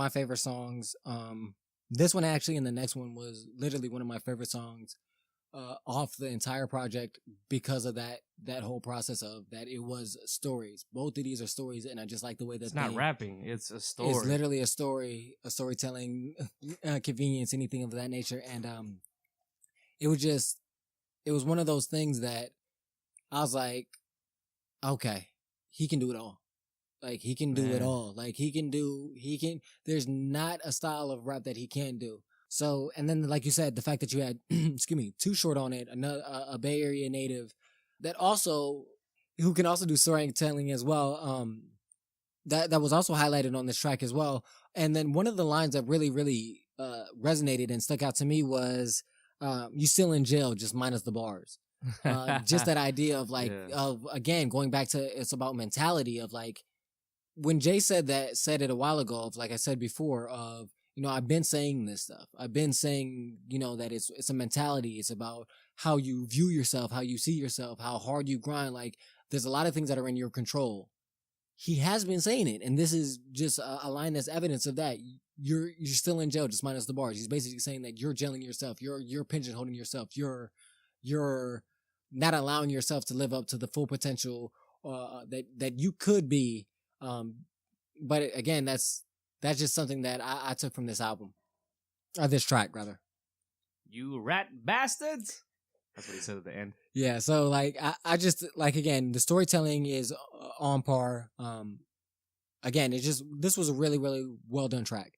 favorite songs. This one actually and the next one was literally one of my favorite songs off the entire project because of that whole process of that. It was stories. Both of these are stories, and I just like the way that it's not rapping. It's a story. It's literally a storytelling, convenience, anything of that nature. And it was one of those things that I was like, okay, he can do it all. Like he can do it all. Like there's not a style of rap that he can't do. So, and then, like you said, the fact that you had, Too Short on it, a Bay Area native who can also do storytelling as well. That was also highlighted on this track as well. And then one of the lines that really, really, resonated and stuck out to me was, you still in jail, just minus the bars. Just that idea of of, again, going back to, it's about mentality of like, when Jay said it a while ago of, like I said before, of, I've been saying this stuff. I've been saying, that it's a mentality. It's about how you view yourself, how you see yourself, how hard you grind. Like, there's a lot of things that are in your control. He has been saying it, and this is just a line that's evidence of that. You're still in jail, just minus the bars. He's basically saying that you're jailing yourself. You're pigeonholing yourself. You're not allowing yourself to live up to the full potential that you could be. But again, that's just something that I took from this album. Or this track, rather. You rat bastards! That's what he said at the end. Yeah, so, like, I just, like, again, the storytelling is on par. Again, this was a really, really well done track.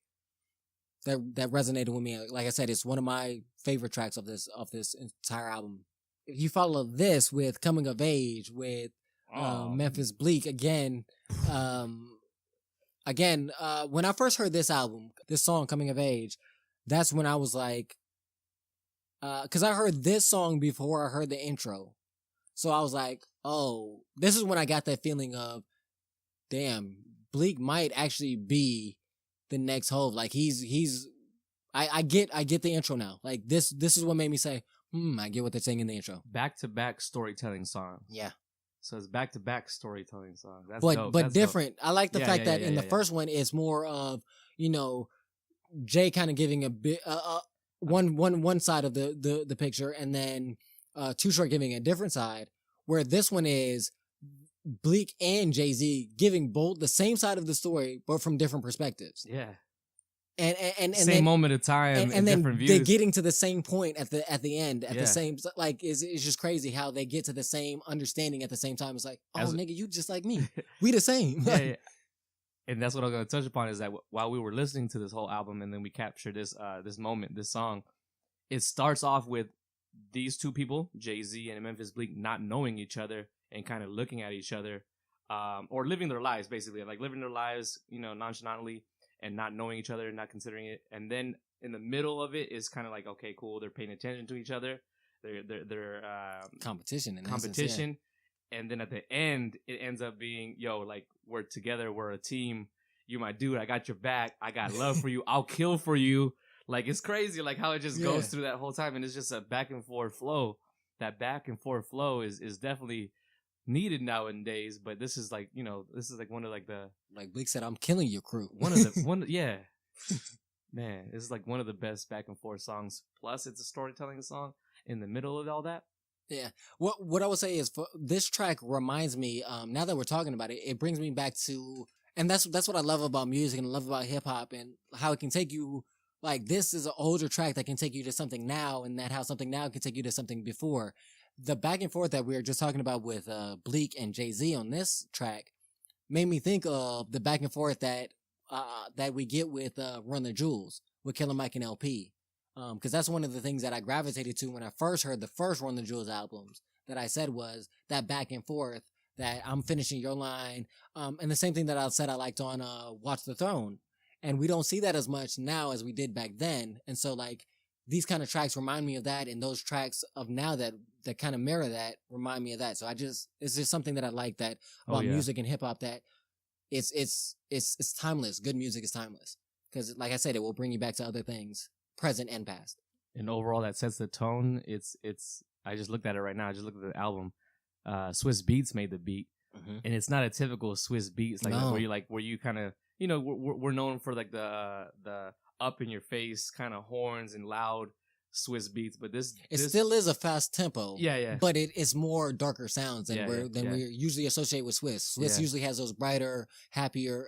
That resonated with me. Like I said, it's one of my favorite tracks of this entire album. If you follow this with Coming of Age, with Memphis Bleak, again, when I first heard this song, Coming of Age, that's when I was like, because I heard this song before I heard the intro. So I was like, oh, this is when I got that feeling of, damn, Bleak might actually be the next Hove. Like I get the intro now. Like this is what made me say, I get what they're saying in the intro. Back-to-back storytelling songs. Yeah. So it's back-to-back storytelling songs. That's but dope. but That's different. dope. I like the fact that in the first one it's more of, Jay kind of giving a bit one side of the picture, and then Too Short giving a different side, where this one is Bleak and Jay-Z giving both the same side of the story but from different perspectives. Yeah. And same then, moment of time and then different views. they're getting to the same point at the end at Yeah. the same, like it's just crazy how they get to the same understanding at the same time. It's like, nigga, you just like me. We the same. Yeah. And that's what I'm going to touch upon is that while we were listening to this whole album and then we captured this moment, this song, it starts off with these two people, Jay-Z and Memphis Bleak, not knowing each other and kind of looking at each other, or living their lives, basically, like living their lives, nonchalantly and not knowing each other, not considering it. And then in the middle of it is kind of like, okay, cool, they're paying attention to each other. They're competition. Essence, yeah. And then at the end, it ends up being, like, we're together, we're a team. You my dude, I got your back. I got love for you. I'll kill for you. Like, it's crazy, like, how it just goes through that whole time. And it's just a back and forth flow. That back and forth flow is definitely needed nowadays. But this is like, this is like one of like the... Like Bleak said, I'm killing your crew. Yeah. Man, it's like one of the best back and forth songs. Plus, it's a storytelling song in the middle of all that. Yeah. What I would say is, this track reminds me, now that we're talking about it, it brings me back to, and that's what I love about music and I love about hip hop and how it can take you, like, this is an older track that can take you to something now, and that how something now can take you to something before. The back and forth that we were just talking about with Bleak and Jay-Z on this track made me think of the back and forth that we get with Run the Jewels with Killer Mike and LP. Because that's one of the things that I gravitated to when I first heard the first Run the Jewels albums, that I said was that back and forth, that I'm finishing your line. And the same thing that I said I liked on Watch the Throne. And we don't see that as much now as we did back then. And so, like, these kind of tracks remind me of that, and those tracks of now that kind of mirror that remind me of that. So it's just something that I like that about music and hip hop, that it's timeless. Good music is timeless. Because, like I said, it will bring you back to other things, present and past. And overall, that sets the tone. It's. I just looked at it right now. I just looked at the album. Swiss Beats made the beat, and it's not a typical Swiss Beats where you kind of, we're known for like the up in your face kind of horns and loud Swiss Beats, but this still is a fast tempo. Yeah. But it's more darker sounds than we usually associate with Swiss. Swiss usually has those brighter, happier.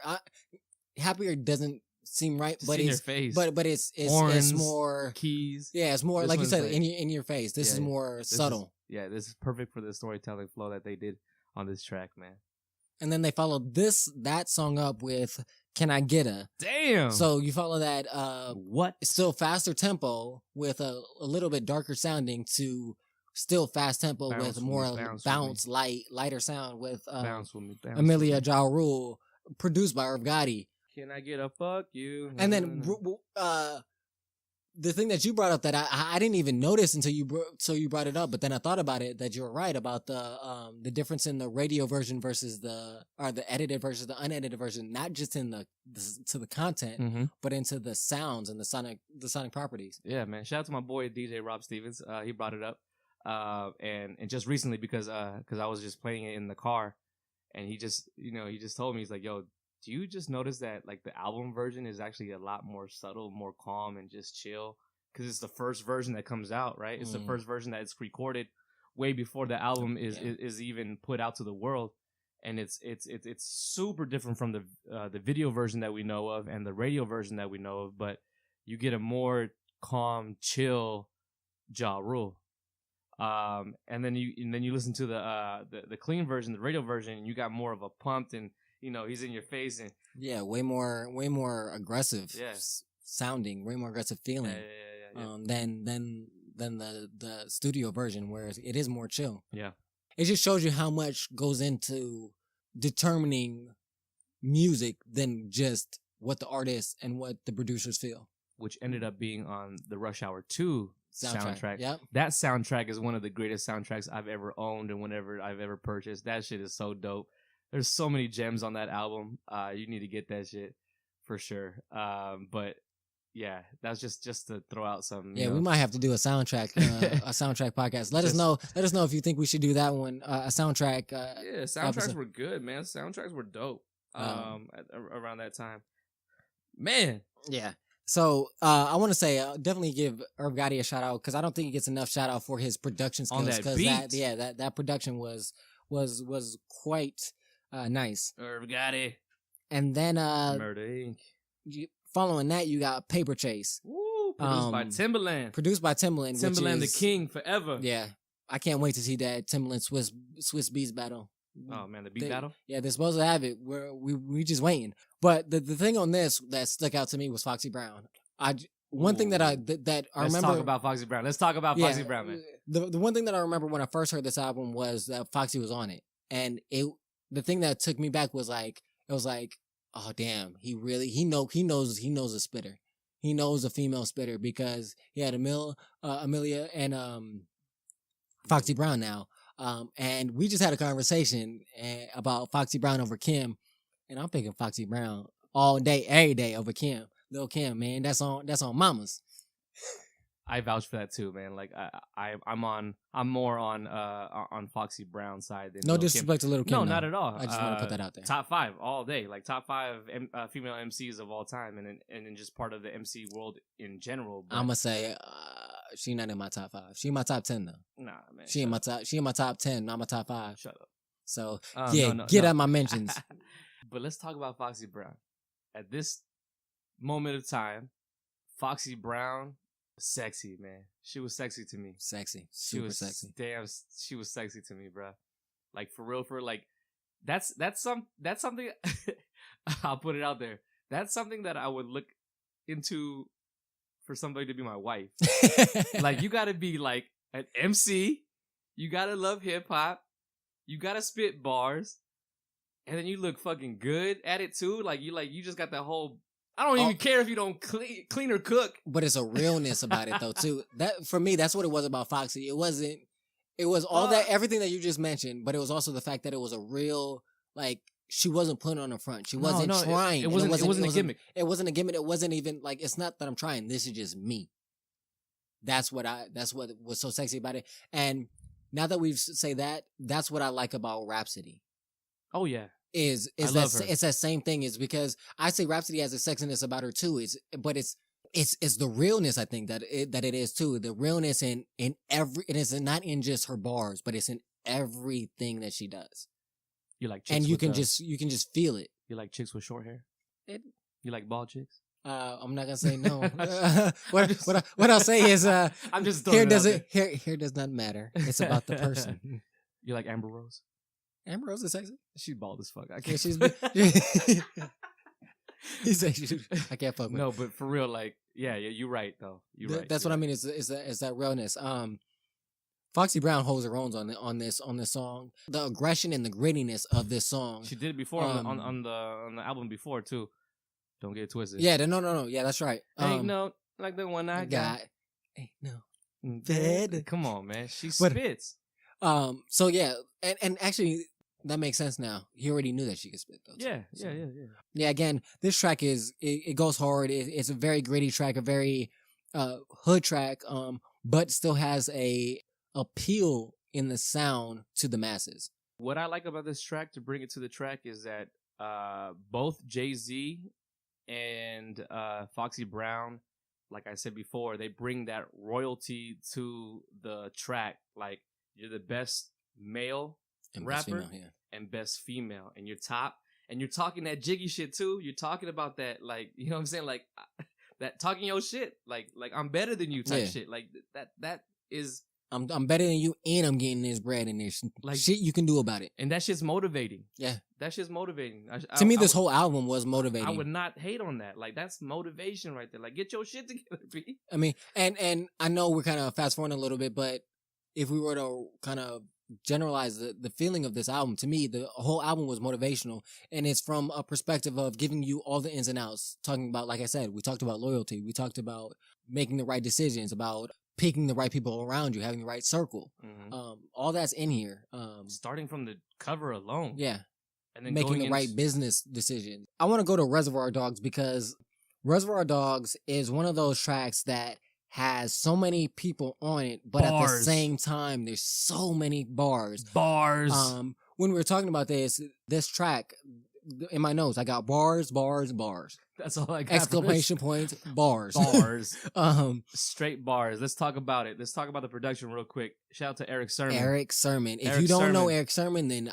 Happier doesn't seem right, but in your face. But it's horns, it's more keys. Yeah, it's more this like you said, like, in your face. This is more subtle. This is perfect for the storytelling flow that they did on this track, man. And then they followed that song up with Can I Get A? Damn. So you follow that what? Still faster tempo with a little bit darker sounding to still fast tempo with more lighter sound with Amelia Ja Rule, produced by Irv Gotti. Can I get a fuck you? And then the thing that you brought up that I didn't even notice until you brought it up, but then I thought about it, that you were right about the difference in the radio version versus the edited versus the unedited version, not just in the content, but into the sounds and the sonic properties. Yeah, man. Shout out to my boy DJ Rob Stevens. He brought it up, and just recently because I was just playing it in the car, and he just told me, he's like, yo, do you just notice that like the album version is actually a lot more subtle, more calm, and just chill? Because it's the first version that comes out, right? It's the first version that it's recorded way before the album is even put out to the world, and it's super different from the video version that we know of and the radio version that we know of. But you get a more calm, chill Ja Rule. And then you listen to the clean version, the radio version, and you got more of a pumped and, he's in your face and way more aggressive sounding, way more aggressive feeling than the studio version, where it is more chill. Yeah, it just shows you how much goes into determining music than just what the artists and what the producers feel. Which ended up being on the Rush Hour 2 soundtrack. Yep. That soundtrack is one of the greatest soundtracks I've ever owned and whenever I've ever purchased. That shit is so dope. There's so many gems on that album. You need to get that shit for sure. But yeah, that's just to throw out some. Yeah, we might have to do a soundtrack podcast. Let us know if you think we should do that one. A soundtrack. Yeah, soundtracks episode. were good, man. Soundtracks were dope. Around that time, man. Yeah. So I want to say definitely give Irv Gotti a shout out because I don't think he gets enough shout out for his production skills. On that beat. That production was quite nice. Irv Gotti. And then Murder Inc. Following that, you got Paper Chase. Woo, produced by Timbaland. Timbaland, the king forever. Yeah, I can't wait to see that Timbaland Swiss Beats battle. Oh man, the beat battle. Yeah, they're supposed to have it. We just waiting. But the thing on this that stuck out to me was Foxy Brown. One thing that I remember. Let's talk about Foxy Brown. Foxy Brown, man. The one thing that I remember when I first heard this album was that Foxy was on it, and the thing that took me back was like it was like, oh damn, he knows a spitter. He knows a female spitter because he had Amelia and Foxy Brown now. And we just had a conversation about Foxy Brown over Kim, and I'm picking Foxy Brown all day, every day over Kim. Lil' Kim, man, that's on Mamas. I vouch for that too, man. Like I'm more on Foxy Brown's side than No Lil' disrespect Kim. to Lil' Kim. No, not at all. I just want to put that out there. Top 5 all day, like top 5 female MCs of all time, and then just part of the MC world in general. But I'm gonna say she not in my top 5. She in my top 10 though. Nah, man. She in my top 10, not my top 5. Shut up. So get out my mentions. But let's talk about Foxy Brown. At this moment of time, Foxy Brown, sexy, man. She was sexy to me. Sexy. She Super was sexy. Damn, she was sexy to me, bro. Like for real, like that's something. I'll put it out there. That's something that I would look into for somebody to be my wife. Like you got to be like an MC. You got to love hip hop. You got to spit bars, and then you look fucking good at it too. Like you just got that whole. I don't even care if you don't clean or cook. But it's a realness about it though too. That for me, that's what it was about Foxy. It was all that everything that you just mentioned, but it was also the fact that it was a real like she wasn't putting on the front. She wasn't trying. It wasn't a gimmick. It wasn't a gimmick. It wasn't even like it's not that I'm trying. This is just me. That's what was so sexy about it. And now that we've say that, that's what I like about Rhapsody. Oh yeah. It's that same thing is because I say Rhapsody has a sexiness about her too. It's the realness I think that it is too. The realness in every it is not in just her bars, but it's in everything that she does. You like chicks and you can just feel it. You like chicks with short hair? You like bald chicks? I'm not gonna say no. What I'll say is I'm just hair does not matter. It's about the person. You like Amber Rose? Amber Rose is sexy. She's bald as fuck. I Yeah, can't. He's like, I can't fuck with. No, but for real, like, yeah, you're right though. That's what I mean. Is that realness? Foxy Brown holds her own on this song. The aggression and the grittiness of this song. She did it before on the album before too. Don't get it twisted. Yeah, no. Yeah, that's right. Ain't no like the one I got. Ain't no bed. Come on, man. She spits. So yeah, and actually that makes sense now. He already knew that she could spit though. Yeah. Yeah. Again, this track it goes hard. It's a very gritty track, a very hood track. But still has a appeal in the sound to the masses. What I like about this track, to bring it to the track, is that both Jay-Z and Foxy Brown, like I said before, they bring that royalty to the track. Like, you're the best male and rapper best female, and best female, and you're top, and you're talking that jiggy shit too. You're talking about that, like, you know what I'm saying, like that talking your shit, like I'm better than you type shit, like that is. I'm better than you, and I'm getting this bread and there's like shit you can do about it, and that shit's motivating. Yeah, that shit's motivating. To me, this whole album was motivating. I would not hate on that. Like, that's motivation right there. Like, get your shit together, B. I mean, and I know we're kind of fast forwarding a little bit, but if we were to kind of generalize the feeling of this album, to me, the whole album was motivational, and it's from a perspective of giving you all the ins and outs, talking about, like I said, we talked about loyalty, we talked about making the right decisions, about picking the right people around you, having the right circle. Mhm. All that's in here. Starting from the cover alone. Yeah. And then Making the right business decision. I want to go to Reservoir Dogs because Reservoir Dogs is one of those tracks that has so many people on it, but at the same time, there's so many bars. When we were talking about this track, in my notes, I got bars. That's all I got. Exclamation points, bars. Straight bars. Let's talk about it. Let's talk about the production real quick. Shout out to Eric Sermon. If you don't know Eric Sermon, then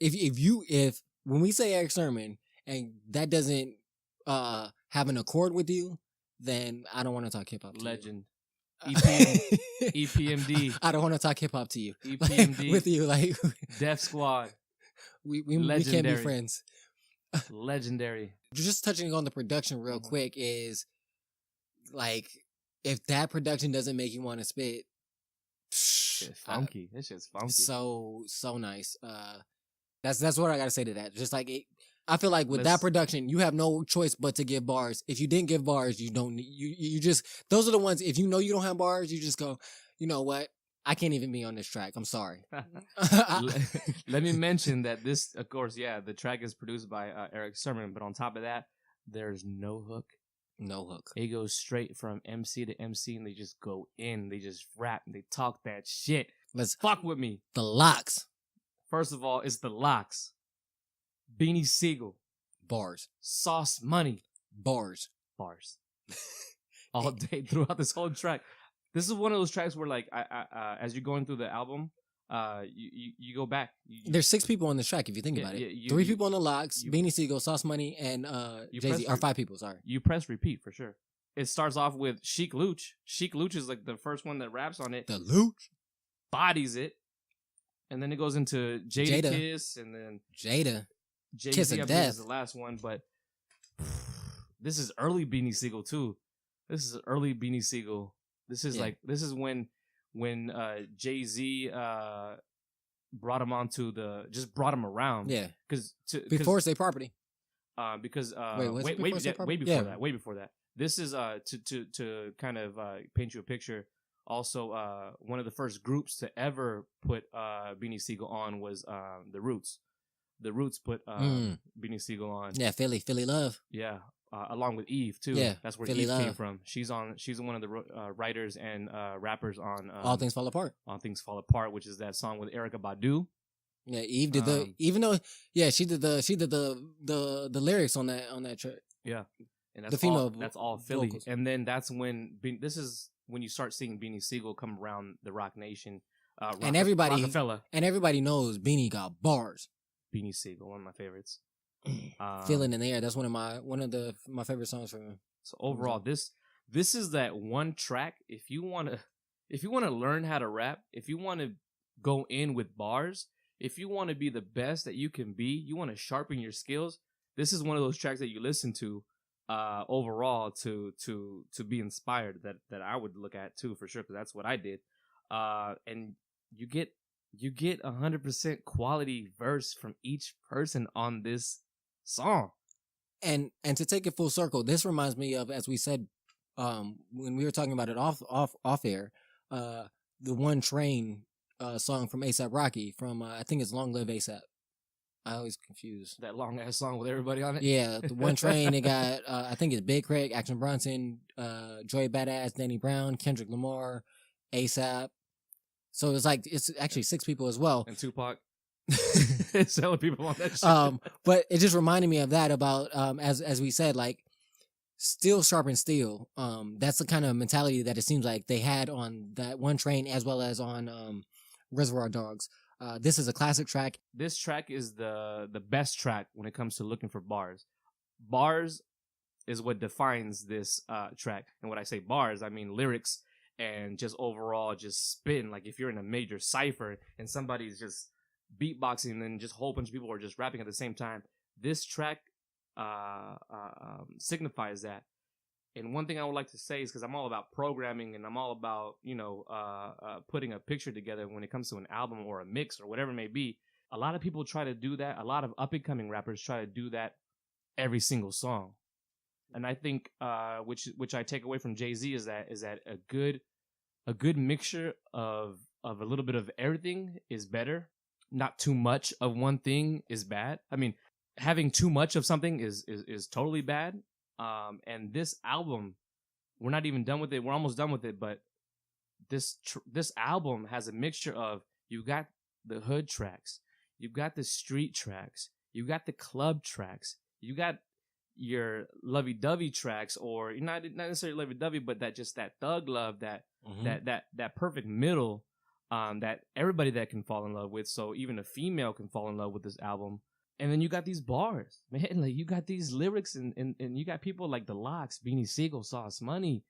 if when we say Eric Sermon and that doesn't have an accord with you, then I don't want to talk hip hop to Legend. EPMD. I don't want to talk hip hop to you. EPMD. With you, like Def Squad. We can't be friends. Legendary. Just touching on the production real quick is like if that production doesn't make you want to spit, shit's funky. This shit's funky. So nice. That's what I gotta say to that. Just like it, I feel like with that production, you have no choice but to give bars. If you didn't give bars, you don't. You just those are the ones. If you know you don't have bars, you just go. You know what? I can't even be on this track. I'm sorry. Let me mention that this, of course, the track is produced by Eric Sermon, but on top of that, there's no hook. No hook. It goes straight from MC to MC, and they just go in. They just rap and they talk that shit. Let's fuck with me. The Locks. First of all, it's the Locks. Beanie Siegel. Bars. Sauce Money. Bars. All day throughout this whole track. This is one of those tracks where, like, I as you're going through the album, you go back. There's 6 people on this track if you think about it. 3 people on the Locks, Beanie Siegel, Sauce Money, and Jay-Z. Or 5 people, sorry. You press repeat for sure. It starts off with Sheik Luch. Sheik Luch is like the first one that raps on it. The Luch bodies it, and then it goes into Jada. Kiss, and then Jada Jay-Z, Kiss of Death is the last one. But this is early Beanie Siegel too. This is this is when Jay-Z brought him onto brought him around. Yeah, because before State Property. Because way before that. This is to kind of paint you a picture. Also, one of the first groups to ever put Beanie Siegel on was the Roots. The Roots put Beanie Siegel on. Yeah, Philly Love. Yeah, along with Eve too. Yeah, that's where Philly Eve Love came from. She's one of the writers and rappers on All Things Fall Apart. All Things Fall Apart, which is that song with Erykah Badu. Yeah, Eve did she did the lyrics on that track. Yeah, and that's the female. That's all Philly, vocals. And then that's when this is when you start seeing Beanie Siegel come around the Rock Nation. And everybody knows Beanie got bars. Beanie Siegel, one of my favorites. Feeling in the Air. That's one of my favorite songs from him. So overall, this is that one track. If you wanna learn how to rap, if you wanna go in with bars, if you wanna be the best that you can be, you wanna sharpen your skills. This is one of those tracks that you listen to overall to be inspired. That I would look at too for sure, because that's what I did. And you get 100% quality verse from each person on this song. And to take it full circle, this reminds me of, as we said when we were talking about it off air, the One Train song from A$AP Rocky from I think it's Long Live A$AP. I always confuse that long ass song with everybody on it. Yeah, the One Train. It got I think it's Big Craig, Action Bronson, Joey Badass, Danny Brown, Kendrick Lamar, A$AP. So it's actually 6 people as well. And Tupac. Selling people on that shit. But it just reminded me of that about as we said, like steel sharpens steel. That's the kind of mentality that it seems like they had on that One Train as well as on Reservoir Dogs. This is a classic track. This track is the best track when it comes to looking for bars. Bars is what defines this track. And when I say bars, I mean lyrics and just overall just spin. Like if you're in a major cipher and somebody's just beatboxing and then just a whole bunch of people are just rapping at the same time, this track signifies that. And one thing I would like to say is, because I'm all about programming and I'm all about, putting a picture together when it comes to an album or a mix or whatever it may be. A lot of people try to do that. A lot of up-and-coming rappers try to do that every single song. And I think, which I take away from Jay-Z is that a good a good mixture of a little bit of everything is better. Not too much of one thing is bad. I mean, having too much of something is totally bad. And this album, we're not even done with it. We're almost done with it, but this album has a mixture of, you got the hood tracks, you got the street tracks, you got the club tracks, you got your lovey-dovey tracks, or not necessarily lovey-dovey, but that thug love, that perfect middle, that everybody that can fall in love with. So even a female can fall in love with this album. And then you got these bars, man. Like, you got these lyrics, and you got people like The Lox, Beanie Siegel, Sauce Money,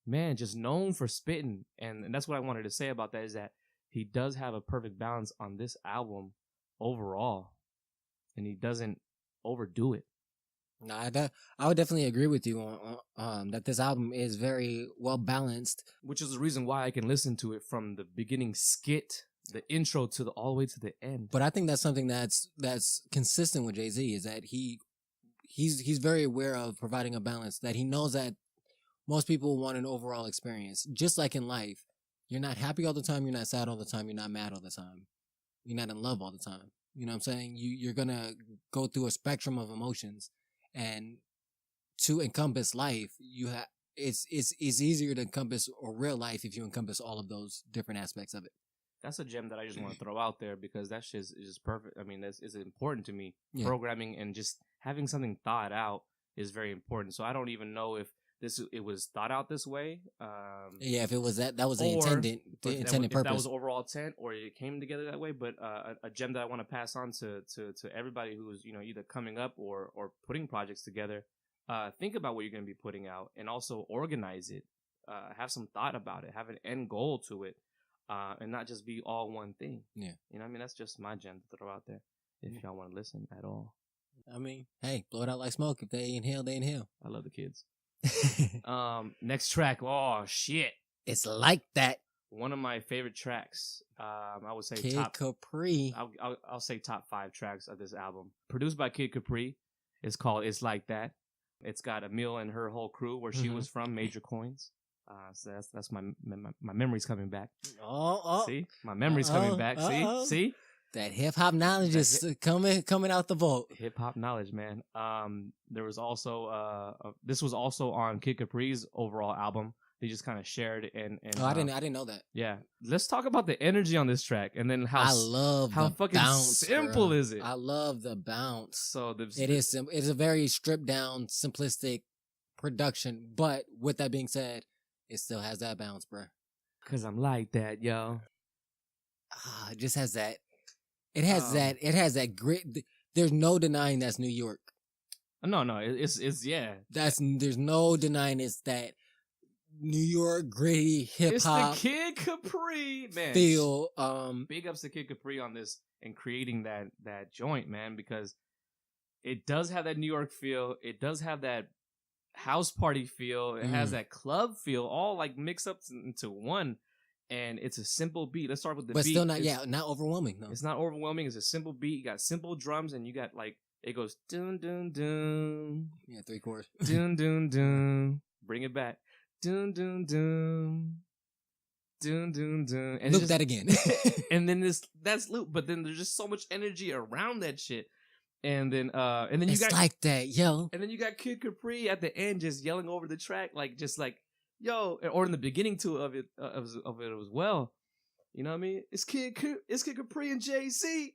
man, just known for spitting. And that's what I wanted to say about that, is that he does have a perfect balance on this album overall, and he doesn't overdo it. No, I would definitely agree with you on that this album is very well balanced. Which is the reason why I can listen to it from the beginning skit, the intro, to all the way to the end. But I think that's something that's consistent with Jay-Z, is that he's very aware of providing a balance, that he knows that most people want an overall experience. Just like in life, you're not happy all the time, you're not sad all the time, you're not mad all the time, you're not in love all the time. You know what I'm saying? You're gonna go through a spectrum of emotions, and to encompass life, it's easier to encompass a real life if you encompass all of those different aspects of it. That's a gem that I just want to throw out there, because that shit is just perfect. I mean, that's important to me. Yeah. Programming and just having something thought out is very important. So I don't even know if it was thought out this way. Yeah, if it was that was the intended if purpose. that was the overall intent, or it came together that way. But a gem that I want to pass on to everybody who's either coming up or putting projects together. Think about what you're going to be putting out, and also organize it. Have some thought about it. Have an end goal to it. And not just be all one thing. Yeah. You know what I mean? That's just my gem to throw out there, if y'all want to listen at all. I mean, hey, blow it out like smoke. If they inhale, they inhale. I love the kids. Next track. Oh, shit. It's like that. One of my favorite tracks. I would say Kid top Capri. I'll say top 5 tracks of this album. Produced by Kid Capri. It's called It's Like That. It's got Emil and her whole crew, where she was from, Major Coins. So that's my memory's coming back. See, my memory's coming back. See, that hip hop knowledge is coming out the vault. Hip hop knowledge, man. There was also this was also on Kid Capri's overall album. They just kind of shared and I didn't know that. Yeah, let's talk about the energy on this track, and then how fucking bounce, simple bro. is it? I love the bounce. So it is. It's a very stripped down, simplistic production. But with that being said, it still has that bounce, bro. Cause I'm like that, yo. It just has that. It has that. It has that grit. There's no denying that's New York. No, it's yeah. There's no denying it's that New York gritty hip hop. It's the Kid Capri, man. Feel. Big ups to Kid Capri on this and creating that joint, man, because it does have that New York feel. It does have that house party feel. It has that club feel, all like mixed up into one, and it's a simple beat. Let's start with the beat. But still not overwhelming. No, it's not overwhelming. It's a simple beat. You got simple drums, and you got like it goes dun dun dun. Yeah, 3 chords. Dun dun dun. Bring it back. Dun dun dun. Dun dun dun. And loop that again. And then that's loop, but then there's just so much energy around that shit. And then you it's got like that, yo. And then you got Kid Capri at the end just yelling over the track, like yo, or in the beginning of it as well. You know what I mean? It's Kid Capri and Jay-Z.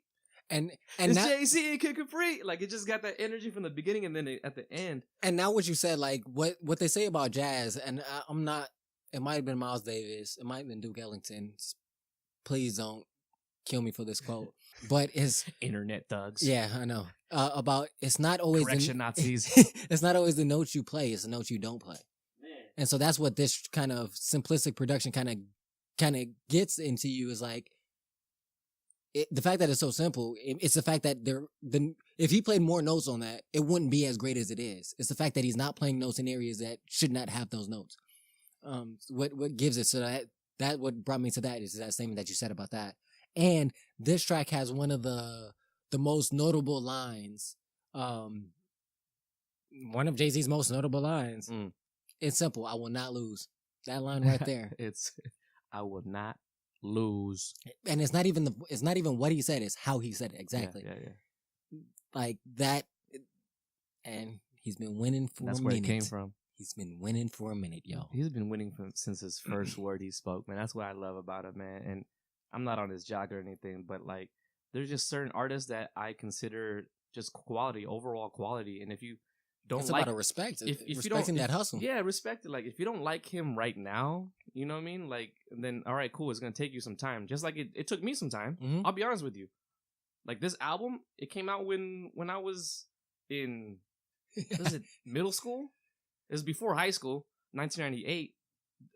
And it's Jay-Z and Kid Capri. Like, it just got that energy from the beginning and then at the end. And now what you said, like what they say about jazz, and I'm not. It might have been Miles Davis. It might have been Duke Ellington. Please don't kill me for this quote. But it's internet thugs. Yeah, I know. About it's not always Nazis. It's not always the notes you play; it's the notes you don't play. Man. And so that's what this kind of simplistic production kind of gets into you, is like the fact that it's so simple. It's the fact that if he played more notes on that, it wouldn't be as great as it is. It's the fact that he's not playing notes in areas that should not have those notes. What gives it so that what brought me to that is that statement that you said about that. And this track has one of the most notable lines. One of Jay-Z's most notable lines. It's simple. I will not lose. That line right there. I will not lose. And it's not even what he said, it's how he said it. Exactly. Yeah. Like that. And he's been winning for That's a where minute. it came from. He's been winning for a minute, yo. He's been winning since his first word he spoke, man. That's what I love about him, man. And I'm not on his jock or anything, but like, there's just certain artists that I consider just quality, overall quality. And if you don't it's like, about a respect. if you Respecting don't, that hustle. Yeah, respect it. Like, if you don't like him right now, you know what I mean? Like, then all right, cool. It's gonna take you some time. Just like it took me some time. Mm-hmm. I'll be honest with you. Like, this album, it came out when I was in was it middle school? It was before high school, 1998.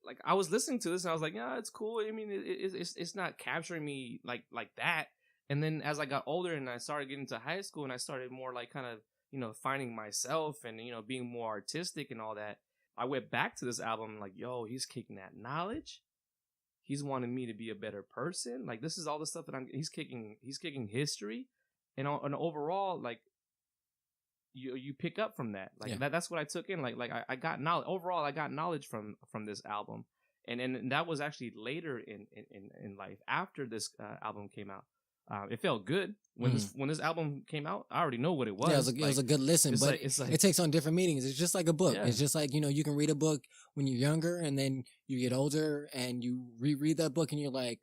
Like, I was listening to this and I was like, yeah, it's cool. I mean, it's not capturing me like that. And then as I got older and I started getting to high school and I started more like kind of, you know, finding myself and, you know, being more artistic and all that, I went back to this album like, yo, he's kicking that knowledge. He's wanting me to be a better person. Like, this is all the stuff that he's kicking history. And overall, like, you pick up from that. Like, that's what I took in. Like I got knowledge. Overall, I got knowledge from this album. And that was actually later in life after this album came out. It felt good when this album came out. I already know what it was. Yeah, it was a good listen, but it takes on different meanings. It's just like a book. Yeah. It's just like, you know, you can read a book when you're younger and then you get older and you reread that book and you're like,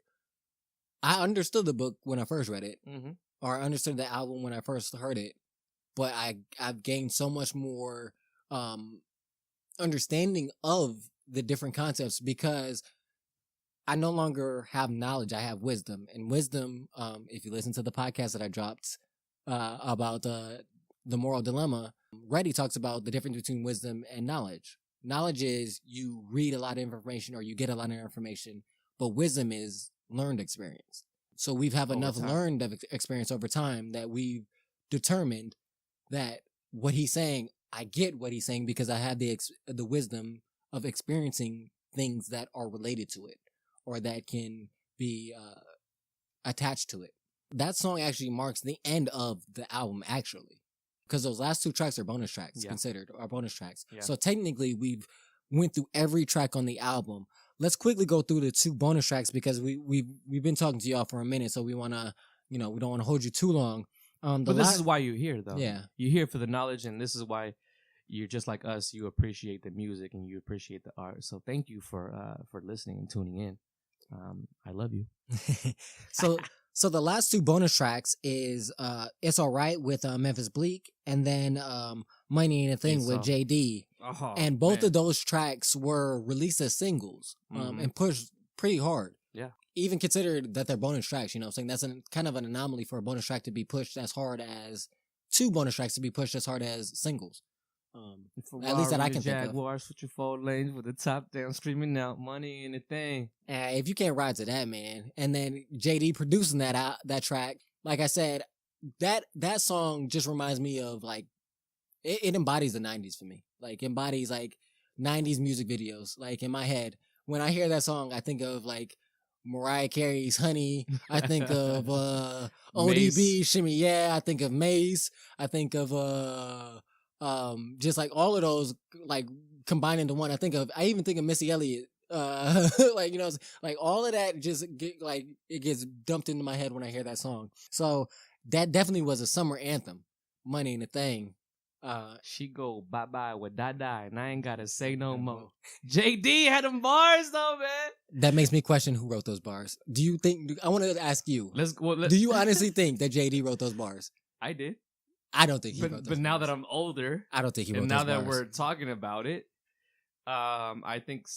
I understood the book when I first read it, or I understood the album when I first heard it, but I've gained so much more understanding of the different concepts because I no longer have knowledge. I have wisdom. And wisdom, if you listen to the podcast that I dropped about the moral dilemma, Reddy talks about the difference between wisdom and knowledge. Knowledge is you read a lot of information or you get a lot of information, but wisdom is learned experience. So we've have enough learned experience over time that we've determined that what he's saying, I get what he's saying because I have the wisdom of experiencing things that are related to it or that can be attached to it. That song actually marks the end of the album, actually, because those last two tracks are bonus tracks, considered are bonus tracks. Yeah. So technically, we've went through every track on the album. Let's quickly go through the two bonus tracks because we've been talking to y'all for a minute, so we want to, you know, we don't want to hold you too long. But this is why you're here, though. Yeah, you're here for the knowledge, and this is why you're just like us. You appreciate the music and you appreciate the art. So thank you for listening and tuning in. I love you. So the last two bonus tracks is It's Alright with Memphis Bleak and then Money Ain't a Thing with JD. And both of those tracks were released as singles and pushed pretty hard. Yeah. Even considered that they're bonus tracks, you know what I'm saying? That's kind of an anomaly for a bonus track to be pushed as hard as two bonus tracks to be pushed as hard as singles. At least that I can think of. Jaguars with your 4 lanes with the top down screaming out money and a thing. If you can't ride to that, man. And then JD producing that track, like I said, that song just reminds me of like it embodies the 90s for me. Like embodies like 90s music videos. Like in my head, when I hear that song, I think of like Mariah Carey's Honey. I think of ODB Shimmy Yeah. I think of Mace. I think of just like all of those like combined into one. I even think of Missy Elliott. Like, you know, like all of that just it gets dumped into my head when I hear that song. So that definitely was a summer anthem. Money Ain't a Thing. She go bye-bye with die and I ain't gotta say no more. JD had them bars though, man. That makes me question who wrote those bars. Do you think, I want to ask you, do you honestly think that JD wrote those bars? I did. I don't think he wrote those But now that I'm older, I don't think he wrote those bars. And now that we're talking about it, I think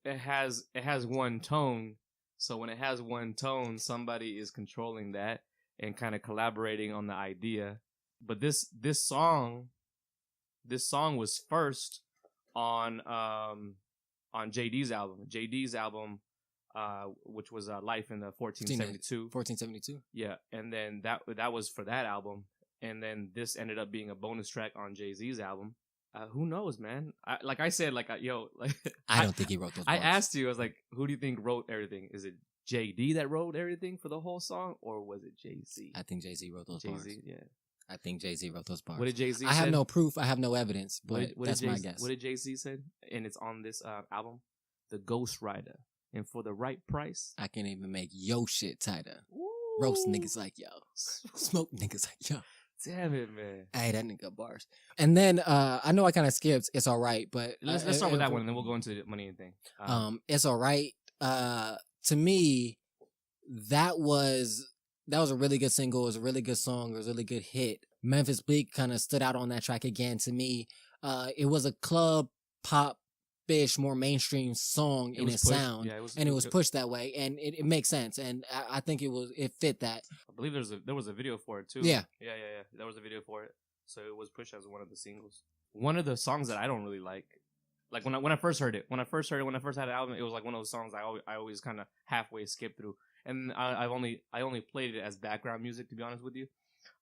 it has one tone. So when it has one tone, somebody is controlling that and kind of collaborating on the idea. But this song was first on JD's album. JD's album, which was Life in the 1472. 1472. Yeah, and then that was for that album. And then this ended up being a bonus track on Jay-Z's album. Who knows, man? I don't think he wrote those bars. I asked you, I was like, who do you think wrote everything? Is it JD that wrote everything for the whole song, or was it Jay-Z? I think Jay-Z wrote those bars. Yeah. I think Jay-Z wrote those bars. What did Jay-Z say? I have no proof. I have no evidence, but that's my guess. What did Jay-Z say? And it's on this album, The Ghost Rider. and for the right price, I can even make yo shit tighter. Ooh. Roast niggas like yo. Smoke niggas like yo. Damn it, man. Hey, that nigga bars. And then I know I kind of skipped It's Alright, but Let's start with that one, and then we'll go into the money and thing. It's Alright. To me, that was a really good single. It was a really good song. It was a really good hit. Memphis Bleak kind of stood out on that track again to me. It was a club pop-ish, more mainstream song in its sound, and it was pushed that way, and it makes sense. And I think it fit that. I believe there was a video for it too. Yeah. There was a video for it, so it was pushed as one of the singles. One of the songs that I don't really like when I first heard it, when I first had the album, it was like one of those songs I always kind of halfway skip through, and I only played it as background music, to be honest with you.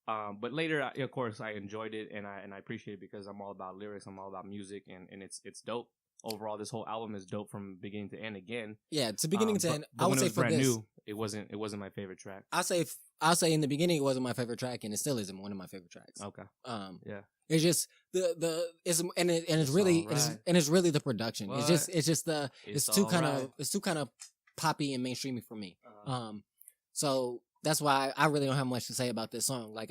But later, of course, I enjoyed it, and I appreciate it because I'm all about lyrics, I'm all about music, and it's dope. Overall, this whole album is dope from beginning to end. Again, to beginning to end. But I would say for brand new, it wasn't my favorite track. I'll say in the beginning it wasn't my favorite track, and it still isn't one of my favorite tracks. Okay. It's just it's really the production. What? It's too kind of poppy and mainstreamy for me. So that's why I really don't have much to say about this song. Like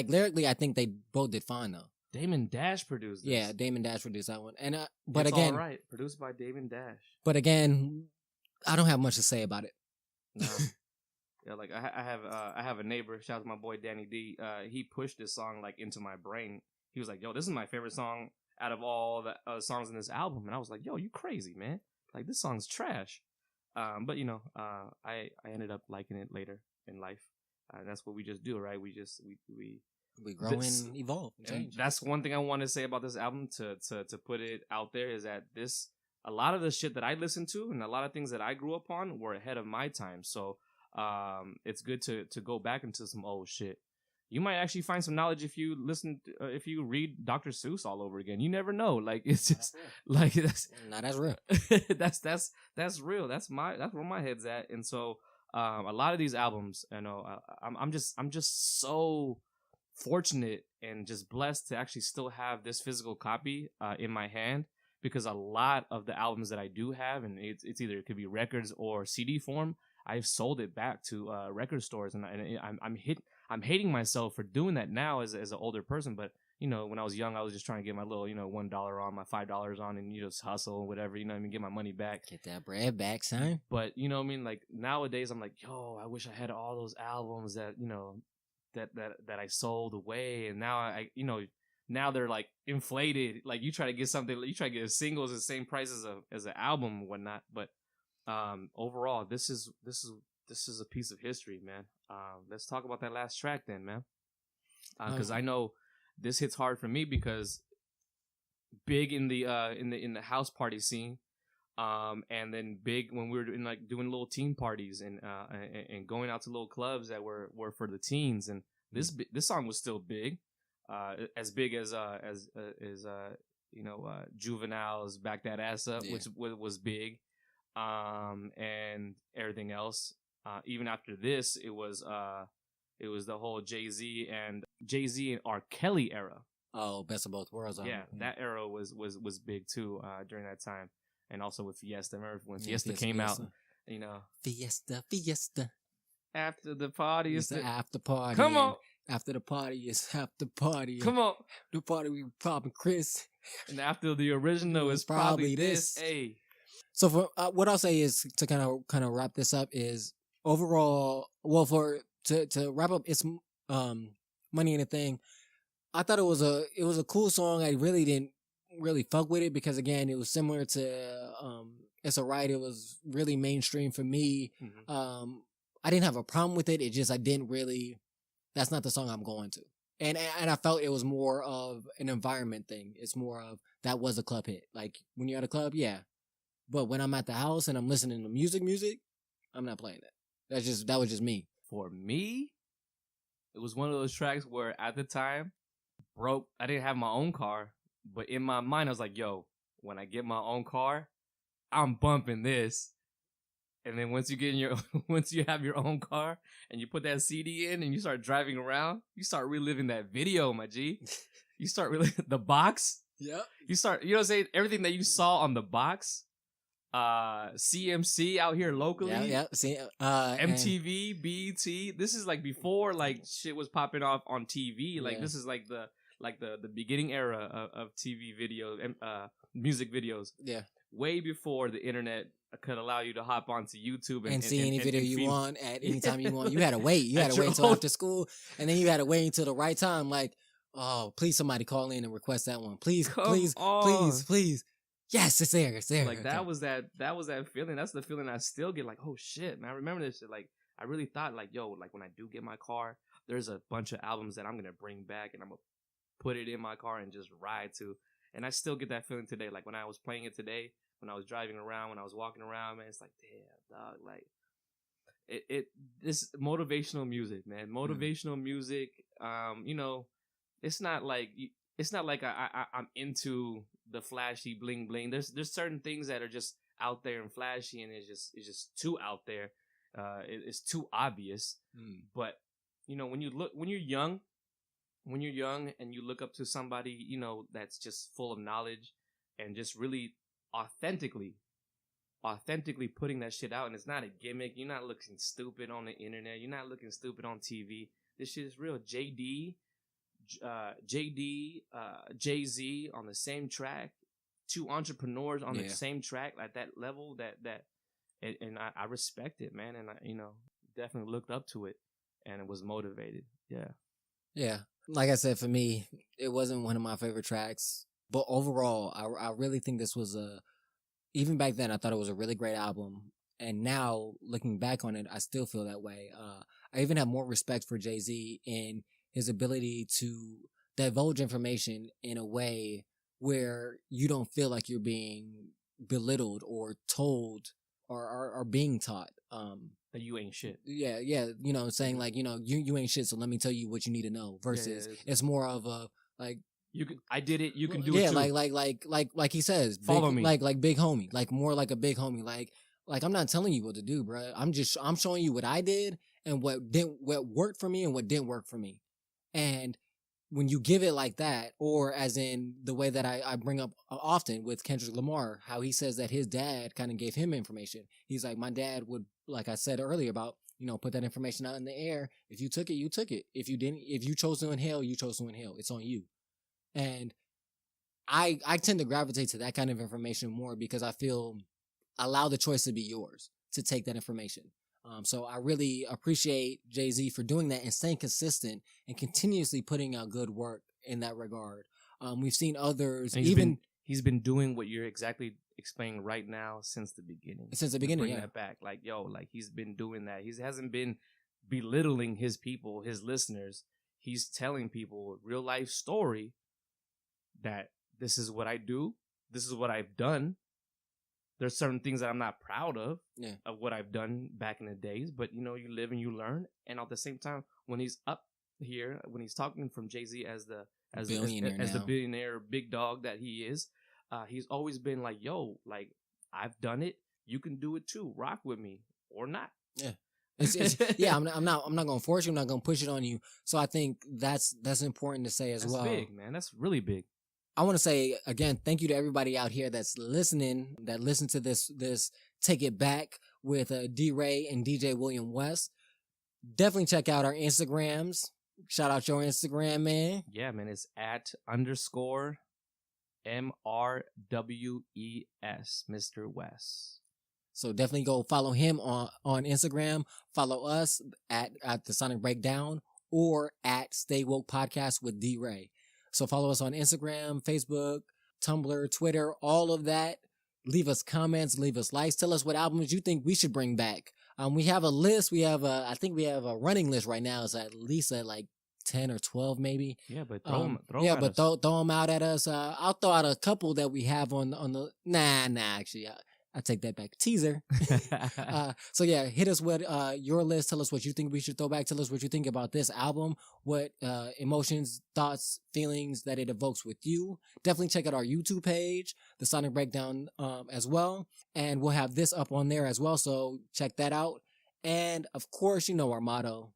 lyrically, I think they both did fine though. Damon Dash produced this. Yeah, Damon Dash produced that one. And but it's again, all right, produced by Damon Dash. But again, I don't have much to say about it. No. Yeah, like I have a neighbor. Shout out to my boy Danny D. He pushed this song like into my brain. He was like, "Yo, this is my favorite song out of all the songs in this album." And I was like, "Yo, you crazy, man? Like this song's trash." But I ended up liking it later in life. That's what we just do, right? We grow and evolve and change. And that's one thing I want to say about this album to put it out there is that a lot of the shit that I listened to and a lot of things that I grew up on were ahead of my time. So it's good to go back into some old shit. You might actually find some knowledge if you if you read Dr. Seuss all over again. You never know. Like it's just like that's real. that's real. That's where my head's at. And so a lot of these albums, I'm just so fortunate and just blessed to actually still have this physical copy in my hand, because a lot of the albums that I do have, and it's either it could be records or CD form, I've sold it back to record stores, and I'm hating myself for doing that now as an older person. But when I was young, I was just trying to get my little $1 on, my $5 on, and just hustle and whatever, get my money back, get that bread back, son. But like nowadays, I'm like, yo, I wish I had all those albums that that I sold away, and now now they're like inflated. Like you try to get a single as the same price as an album and whatnot. But overall, this is a piece of history, man. Let's talk about that last track then, man. Because I know this hits hard for me because big in the house party scene, and then big when we were doing little teen parties and going out to little clubs that were for the teens. And this song was still big, as big as Juvenile's Back That Ass Up, which was big, and everything else. Even after this, it was the whole Jay-Z and R. Kelly era. Oh, Best of Both Worlds. Yeah, that era was big too during that time. And also with Fiesta. Remember when Fiesta came out? Fiesta. After the party is the after party. Come on. After the party is after party. Come on. The party we popping Chris. And after the original is probably this. Hey. So for what I'll say is to kind of wrap this up is overall, well, to wrap up, it's Money Ain't a Thing. I thought it was a cool song. I really didn't really fuck with it because again it was similar to It's Alright. It was really mainstream for me. Mm-hmm. I didn't have a problem with it. It just that's not the song I'm going to. And I felt it was more of an environment thing. It's more of that was a club hit. Like when you're at a club, yeah. But when I'm at the house and I'm listening to music, I'm not playing that. That was just me. For me, it was one of those tracks where at the time I didn't have my own car. But in my mind, I was like, yo, when I get my own car, I'm bumping this. And then once you have your own car and you put that CD in and you start driving around, you start reliving that video, my G. You start reliving the box. Yep. You start, what I'm saying? Everything that you saw on the box, CMC out here locally. Yeah. See, MTV, BET. This is like before like shit was popping off on TV. Like this is like the beginning era of TV video, music videos. Yeah. Way before the internet could allow you to hop onto YouTube and see any video you want at any time you want. You had to wait. You had to At wait your until own- after school, and then you had to wait until the right time. Like, oh, please somebody call in and request that one. Please, Come please, on. please. Yes, it's there. It's there. Like Okay. that was that feeling. That's the feeling I still get. Like, oh shit, man, I remember this shit. Like, I really thought like, yo, like when I do get my car, there's a bunch of albums that I'm gonna bring back and I'm gonna put it in my car and just ride to. And I still get that feeling today. Like when I was playing it today, when I was driving around, when I was walking around, man, it's like, damn, dog, like this motivational music, man. Motivational music. You know, it's not like I'm into the flashy bling bling. There's certain things that are just out there and flashy, and it's just too out there. It's too obvious. But you know, when you're young and you look up to somebody, you know, that's just full of knowledge and just really authentically putting that shit out, and it's not a gimmick. You're not looking stupid on the internet. You're not looking stupid on TV. This shit is real. Jay-Z on the same track, two entrepreneurs on the same track at that level. And I respect it, man, and I, you know, definitely looked up to it and was motivated. Yeah. Like I said, for me, it wasn't one of my favorite tracks, but overall, I really think this was even back then, I thought it was a really great album. And now, looking back on it, I still feel that way. I even have more respect for Jay-Z in his ability to divulge information in a way where you don't feel like you're being belittled or told or being taught. That you ain't shit. Yeah. You know, saying like, you know, you ain't shit, so let me tell you what you need to know. Versus, it's more of a like, I did it. You can do it too. Like he says, follow me. Like big homie, like more like a big homie. Like I'm not telling you what to do, bro. I'm showing you what I did and what worked for me and what didn't work for me. And when you give it like that, or as in the way that I bring up often with Kendrick Lamar, how he says that his dad kind of gave him information. He's like, my dad would, like I said earlier about, you know, put that information out in the air. If you took it, you took it. If you didn't, if you chose to inhale, you chose to inhale. It's on you. And I tend to gravitate to that kind of information more because I feel allow the choice to be yours to take that information. So I really appreciate Jay-Z for doing that and staying consistent and continuously putting out good work in that regard. We've seen others, he's been doing what you're exactly explaining right now since the beginning. Bring that back, like he's been doing that. He hasn't been belittling his people, his listeners. He's telling people real life story that this is what I do, this is what I've done. There's certain things that I'm not proud of what I've done back in the days, but you know, you live and you learn. And at the same time, when he's up here, when he's talking from Jay-Z as the billionaire big dog that he is, he's always been like, yo, like I've done it, you can do it too. Rock with me or not. Yeah. I'm not gonna force you. I'm not gonna push it on you. So I think that's important to say as well. That's big, man. That's really big. I want to say again, thank you to everybody out here that's listening, that listened to this Take It Back with D-Ray and DJ William West. Definitely check out our Instagrams. Shout out your Instagram, man. Yeah, man. It's @_MRWES, Mr. West. So definitely go follow him on Instagram. Follow us at the Sonic Breakdown or at Stay Woke Podcast with D-Ray. So follow us on Instagram, Facebook, Tumblr, Twitter, all of that. Leave us comments, leave us likes. Tell us what albums you think we should bring back. We have a list. I think we have a running list right now. It's at least at like 10 or 12 maybe. Yeah, but throw them throw them out at us. I'll throw out a couple that we have on the, actually, I take that back. Teaser. So yeah, hit us with your list. Tell us what you think we should throw back. Tell us what you think about this album. What emotions, thoughts, feelings that it evokes with you. Definitely check out our YouTube page, The Sonic Breakdown, as well. And we'll have this up on there as well. So check that out. And of course, you know our motto.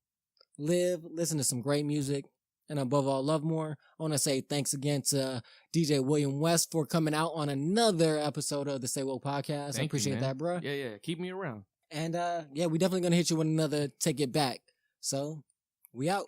Live, listen to some great music, and above all, love more. I want to say thanks again to DJ William West for coming out on another episode of the Stay Woke podcast. I appreciate that, bro. Yeah. Keep me around. And we definitely going to hit you with another Take It Back. So, we out.